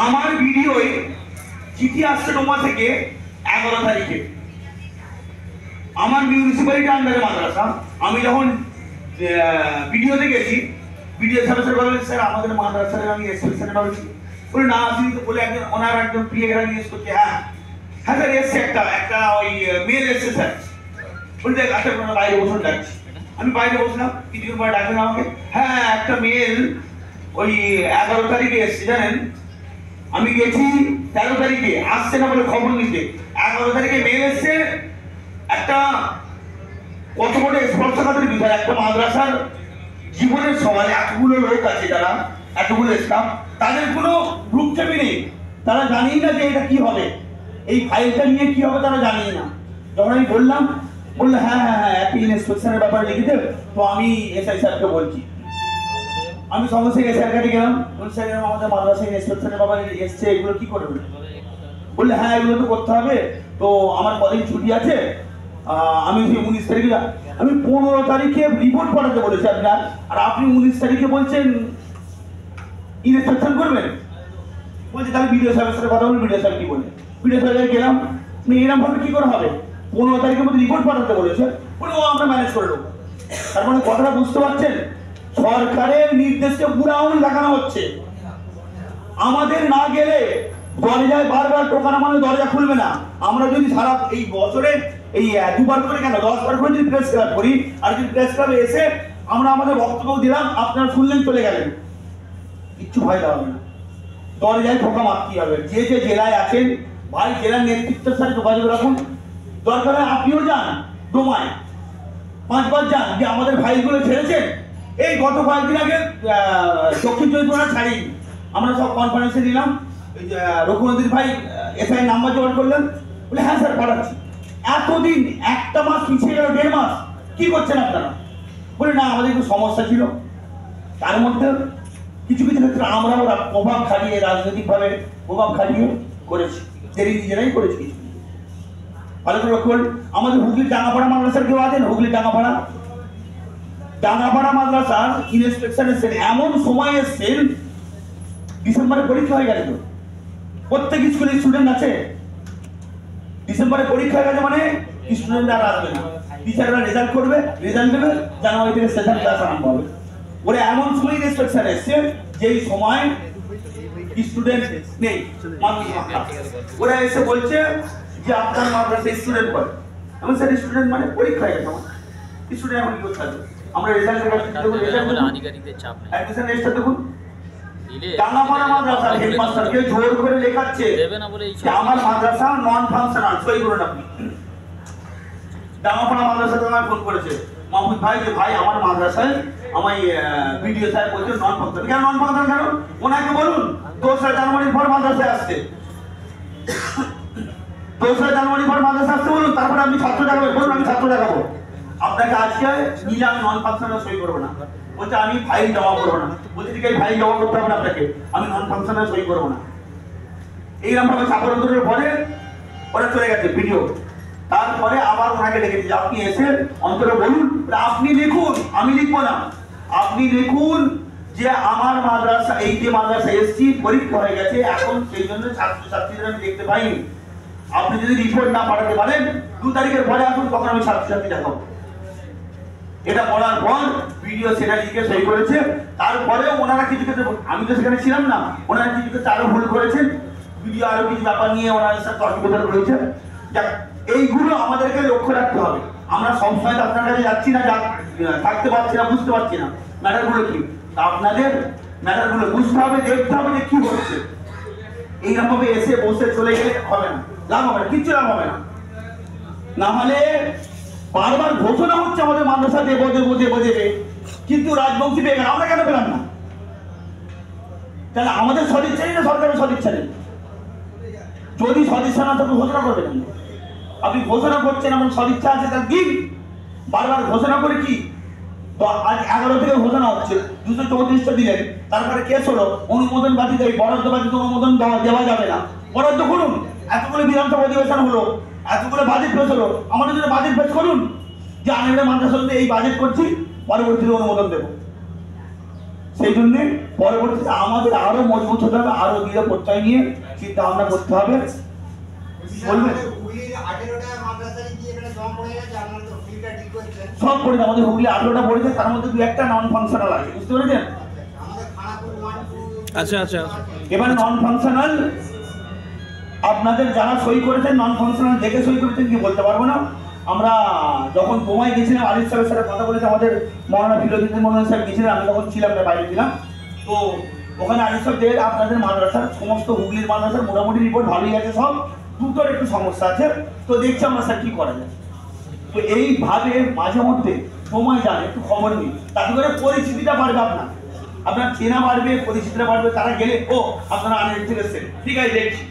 আমার ভিডিওয়ে চিঠি আসছে ডোমা থেকে 11 তারিখে, আমার মিউনিসিপ্যালিটি আন্ডারে মাদ্রাসা। আমি যখন ভিডিওতে গেছি, ভিডিও সার্ভিসের বলে স্যার আমাদের মাদ্রাসায় আমি এসপেকশনে পাচ্ছি, বলে না আসি তো, বলে একজন ওনার একজন প্রিয়রা জিজ্ঞেস করছে হ্যাঁ স্যার এসছে একটা ওই মেল এসছে স্যার, বলতে আচ্ছা আপনারা বাইরে বসুন ডাকছি। আমি বাইরে বসলাম, কিছুক্ষণ পরে ডাকলেন আমাকে, হ্যাঁ একটা মেল ওই 11 তারিখে এসছে জানেন। আমি গেছি 13 তারিখে, আসছে না বলে খবর নিতে। 11 তারিখে মেল এসছে, একটা কত বড় স্পর্শকাতর বিষয়, একটা মাদ্রাসার জীবনের সমাজে এতগুলো লোক আছে, যারা এতগুলো স্টাফ, তাদের কোনো ভ্রুক্ষেপই নেই, তারা জানেই না যে এটা কি হবে, এই ফাইলটা নিয়ে কি হবে তারা জানেই না। যখন আমি বললাম, বললো হ্যাঁ হ্যাঁ হ্যাঁ একটা ইন্সপেকশনের ব্যাপারে লিখে দেব, তো আমি এসআই স্যারকে বলছি। আমি সঙ্গে সঙ্গে এসআই কাছে গেলাম, বলছি স্যার আমাদের মাদ্রাসায় ইন্সপেকশনের ব্যাপারে এসছে, এগুলো কি করবেন? বললে হ্যাঁ এগুলো তো করতে হবে, তো আমার কদিন ছুটি আছে, আমি 19 তারিখে, আমি 15 তারিখে রিপোর্ট পাঠাতে বলেছি আপনার, আর আপনি 19 তারিখে বলছেন ইন্সপেকশন করবেন। বলছি তাহলে ভিডিও সাহেবের সাথে কথা বলুন, ভিডিও সাহেব কি বলে। ভিডিও সাহেব গেলাম, এরকম ভাবে কি করে হবে, 15 তারিখের মধ্যে রিপোর্ট পাঠাতে বলেছে, বলে ও আমরা ম্যানেজ করে দেবো। তার মানে কথাটা বুঝতে পারছেন, সরকারের নির্দেশকে পুরো আঙুল দেখানো হচ্ছে। আমাদের না গেলে দরজায় বারবার টোকানো মানে দরজা খুলবে না। আমরা যদি সারা এই বছরে এই 2 বার করে কেন 10 বার করে যদি প্রেস ক্লাব করি, আর যদি প্রেস ক্লাবে এসে আমরা আমাদের বক্তব্য দিলাম, আপনারা শুনলেন চলে গেলেন, কিচ্ছু ভয় দেওয়া হবে না, দরজায় ঠোকা মারতেই হবে। যে যে জেলায় আছেন ভাই, জেলার নেতৃত্বের সাথে যোগাযোগ রাখুন, দরকার হয় আপনিও যান ডোমায়, 5 বার যান, যে আমাদের ফাইলগুলো ছেড়েছেন। এই গত কয়েকদিন আগে দক্ষিণ চব্বিশ ছাড়ি, আমরা সব কনফারেন্সে নিলাম, রঘুনন্দীর ভাই এসআই নাম্বার জোগাড় করলেন, বলে হ্যাঁ স্যার পাঠাচ্ছি। এতদিন একটা মাস পিছিয়ে গেল, 1.5 মাস, কি করছেন আপনারা? বলে না আমাদের একটু সমস্যা ছিল, তার মধ্যে কিছু কিছু ক্ষেত্রে আমরা ওরা প্রভাব খাটিয়ে, রাজনৈতিকভাবে প্রভাব খাটিয়ে করেছি, দেরি নিজেরাই করেছি কিছু। ভালো করে লক্ষ্য করুন, আমাদের হুগলি ডাঙ্গাপাড়া মাদ্রাসার কেউ আছেন? হুগলি ডাঙ্গাপাড়া মাদ্রাসার ইন্সপেকশন এসেছেন, এমন সময় এসছেন ডিসেম্বরে পরীক্ষা হয়ে গেছে, তো প্রত্যেক স্কুলের স্টুডেন্ট আছে, ডিসেম্বরে পরীক্ষা হয়ে গেছে মানে স্টুডেন্ট আর আসবে না, টিচাররা রেজাল্ট করবে, রেজাল্ট দেবে, জানুয়ারি থেকে সেশন ক্লাস আরম্ভ হবে। ওরা এমন সময় ইন্সপেকশন এসছে যেই সময় স্টুডেন্ট নেই, ওরা এসে বলছে যে আপনার মাদ্রাসায় স্টুডেন্ট পড়ে। আমি স্যার স্টুডেন্ট মানে পরীক্ষা হয়ে গেছে, আমার স্টুডেন্ট এখন কি করতে হবে? আমরা রেজাল্টের কাছে দেখুন, অ্যাডমিশন রেজিস্টার দেখুন, ডাঙ্গাপাড়া মাদ্রাসার হেডমাস্টারকে জোর করে লেখাচ্ছে যে আমার মাদ্রাসা নন ফাংশনাল, সই করুন আপনি। ডাঙ্গাপাড়া মাদ্রাসাতে আমায় ফোন করেছে মাহমুদ ভাই, যে ভাই আমার মাদ্রাসায় আমায় ভিডিও সাহেব বলছে নন ফাংশনাল। কেন নন ফাংশনাল কেন? ওনাকে বলুন 2রা জানুয়ারির পর মাদ্রাসায় আসছে, 2রা জানুয়ারির পর মাদ্রাসা আসতে বলুন, তারপরে আপনি ছাত্র দেখাবেন, বলুন আমি ছাত্র দেখাবো। আপনাকে আজকে নিলে আমি নন ফাংশনাল সই করবো না, বলছে আমি ফাইল জমা করবো না। বলছে ঠিক আছে ফাইল জমা করতে হবে না আপনাকে, আমি নন ফাংশনাল সই করবো না। এইরকম ভাবে চাপড়ান্তরের পরে ওরা চলে গেছে ভিডিও। তারপরে আবার ওনাকে ডেকেছি, আপনি এসে অন্তরে বলুন, আপনি লিখুন, আমি লিখবো না, আপনি লিখুন যে আমার মাদ্রাসা, এই যে মাদ্রাসা এসছি পরীক্ষা হয়ে গেছে, এখন সেই জন্য ছাত্রছাত্রীদের আমি দেখতে পাইনি। আপনি যদি রিপোর্ট না পাঠাতে পারেন 2 তারিখের পরে আসুন, তখন আমি ছাত্রছাত্রী দেখাবো। এটা বলার পর ভিডিও সেটা লিখে সই করেছে। তারপরে ওনারা কিছু ক্ষেত্রে, আমি তো সেখানে ছিলাম না, ওনারা কিছু ক্ষেত্রে আরো ভুল করেছেন, ভিডিও আরো কিছু ব্যাপার নিয়ে ওনার সাথে তর্ক-বিতর্ক হয়েছে। এইগুলো আমাদেরকে লক্ষ্য রাখতে হবে। আমরা সবসময় আপনার কাছে যাচ্ছি না, থাকতে পারছি না, বুঝতে পারছি না ম্যাটারগুলো কি, আপনাদের ম্যাটারগুলো বুঝতে হবে, দেখতে হবে যে কি হচ্ছে। এইরকম ভাবে এসে বসে চলে গেলে হবে না, লাভ হবে না, কিচ্ছু লাভ হবে না। না হলে বারবার ঘোষণা হচ্ছে আমাদের মাদ্রাসা দেবো দেবো দেবো দেবে, কিন্তু রাজবংশী পেয়ে গেল, আমরা কেন পেলাম না? তাহলে আমাদের সদিচ্ছা নেই না সরকারের সদিচ্ছা নেই? যদি সদিচ্ছা না থাকে ঘোষণা করবেন না। আপনি ঘোষণা করছেন আমার সদিচ্ছা আছে, তার দিন বারবার ঘোষণা করে কি তো আজ 11 থেকে ঘোষণা হচ্ছে 234টা দিলেন, তারপরে কেস হলো, অনুমোদন বাতিল, এই বরাদ্দ বাতিল, অনুমোদন দেওয়া যাবে না, বরাদ্দ করুন। এতগুলো বিধানসভা অধিবেশন হলো, এতগুলো বাজেট পেশ হলো, আমাদের জন্য বাজেট পেশ করুন যে আমি মাদ্রাসাতে এই বাজেট করছি, পরবর্তীতে অনুমোদন দেবো। সেই জন্য পরবর্তীতে আমাদের আরো মজবুত হতে হবে, আরো দৃঢ় প্রত্যয় নিয়ে চিন্তা ভাবনা করতে হবে। বলবেন সব পড়েছে, আমাদের হুগলি 18টা পড়েছে, তার মধ্যে 2-1টা নন ফাংশনাল আছে, বুঝতে পেরেছেন? আচ্ছা আচ্ছা, এবারে নন ফাংশনাল আপনাদের যারা সই করেছেন, নন ফাংশনাল দেখে সই করেছেন কি বলতে পারবো না। আমরা যখন বোমায় গেছিলাম, আলিফ সাহেবের সাথে কথা বলেছে, আমাদের মৌলানা ফিরোজুদ্দিন মৌলানা সাহেব গেছিলেন, আমি তখন ছিলাম না, বাইরে ছিলাম। তো ওখানে আলিফ সাহেব যে আপনাদের মাদ্রাসার সমস্ত হুগলির মাদ্রাসার মোটামুটি রিপোর্ট ভালোই আছে, সব দুটোর একটু সমস্যা আছে, তো দেখছি আমরা স্যার কি করা যায়। তো এইভাবে মাঝে মধ্যে সময় যান, একটু খবর নিন, তাতে করে পরিচিতিটা বাড়বে, আপনার চেনা বাড়বে, পরিচিতিটা বাড়বে, তারা গেলে ও আপনারা আনের থেকে এসেছেন, ঠিক আছে দেখছি।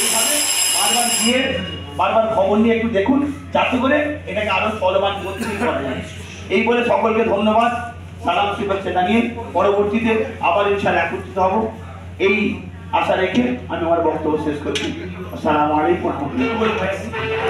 এইভাবে বারবার গিয়ে বারবার খবর নিয়ে একটু দেখুন, যাতে করে এটাকে আরো ফলবান করতে করা যায়। এই বলে সকলকে ধন্যবাদ, সালাম শুভেচ্ছা জানিয়ে পরবর্তীতে আবার ইনশাআল্লাহ একত্রিত হব, এই আশা রেখে আমি আমার বক্তব্য শেষ করছি। আসসালামু আলাইকুম ওয়া রাহমাতুল্লাহ।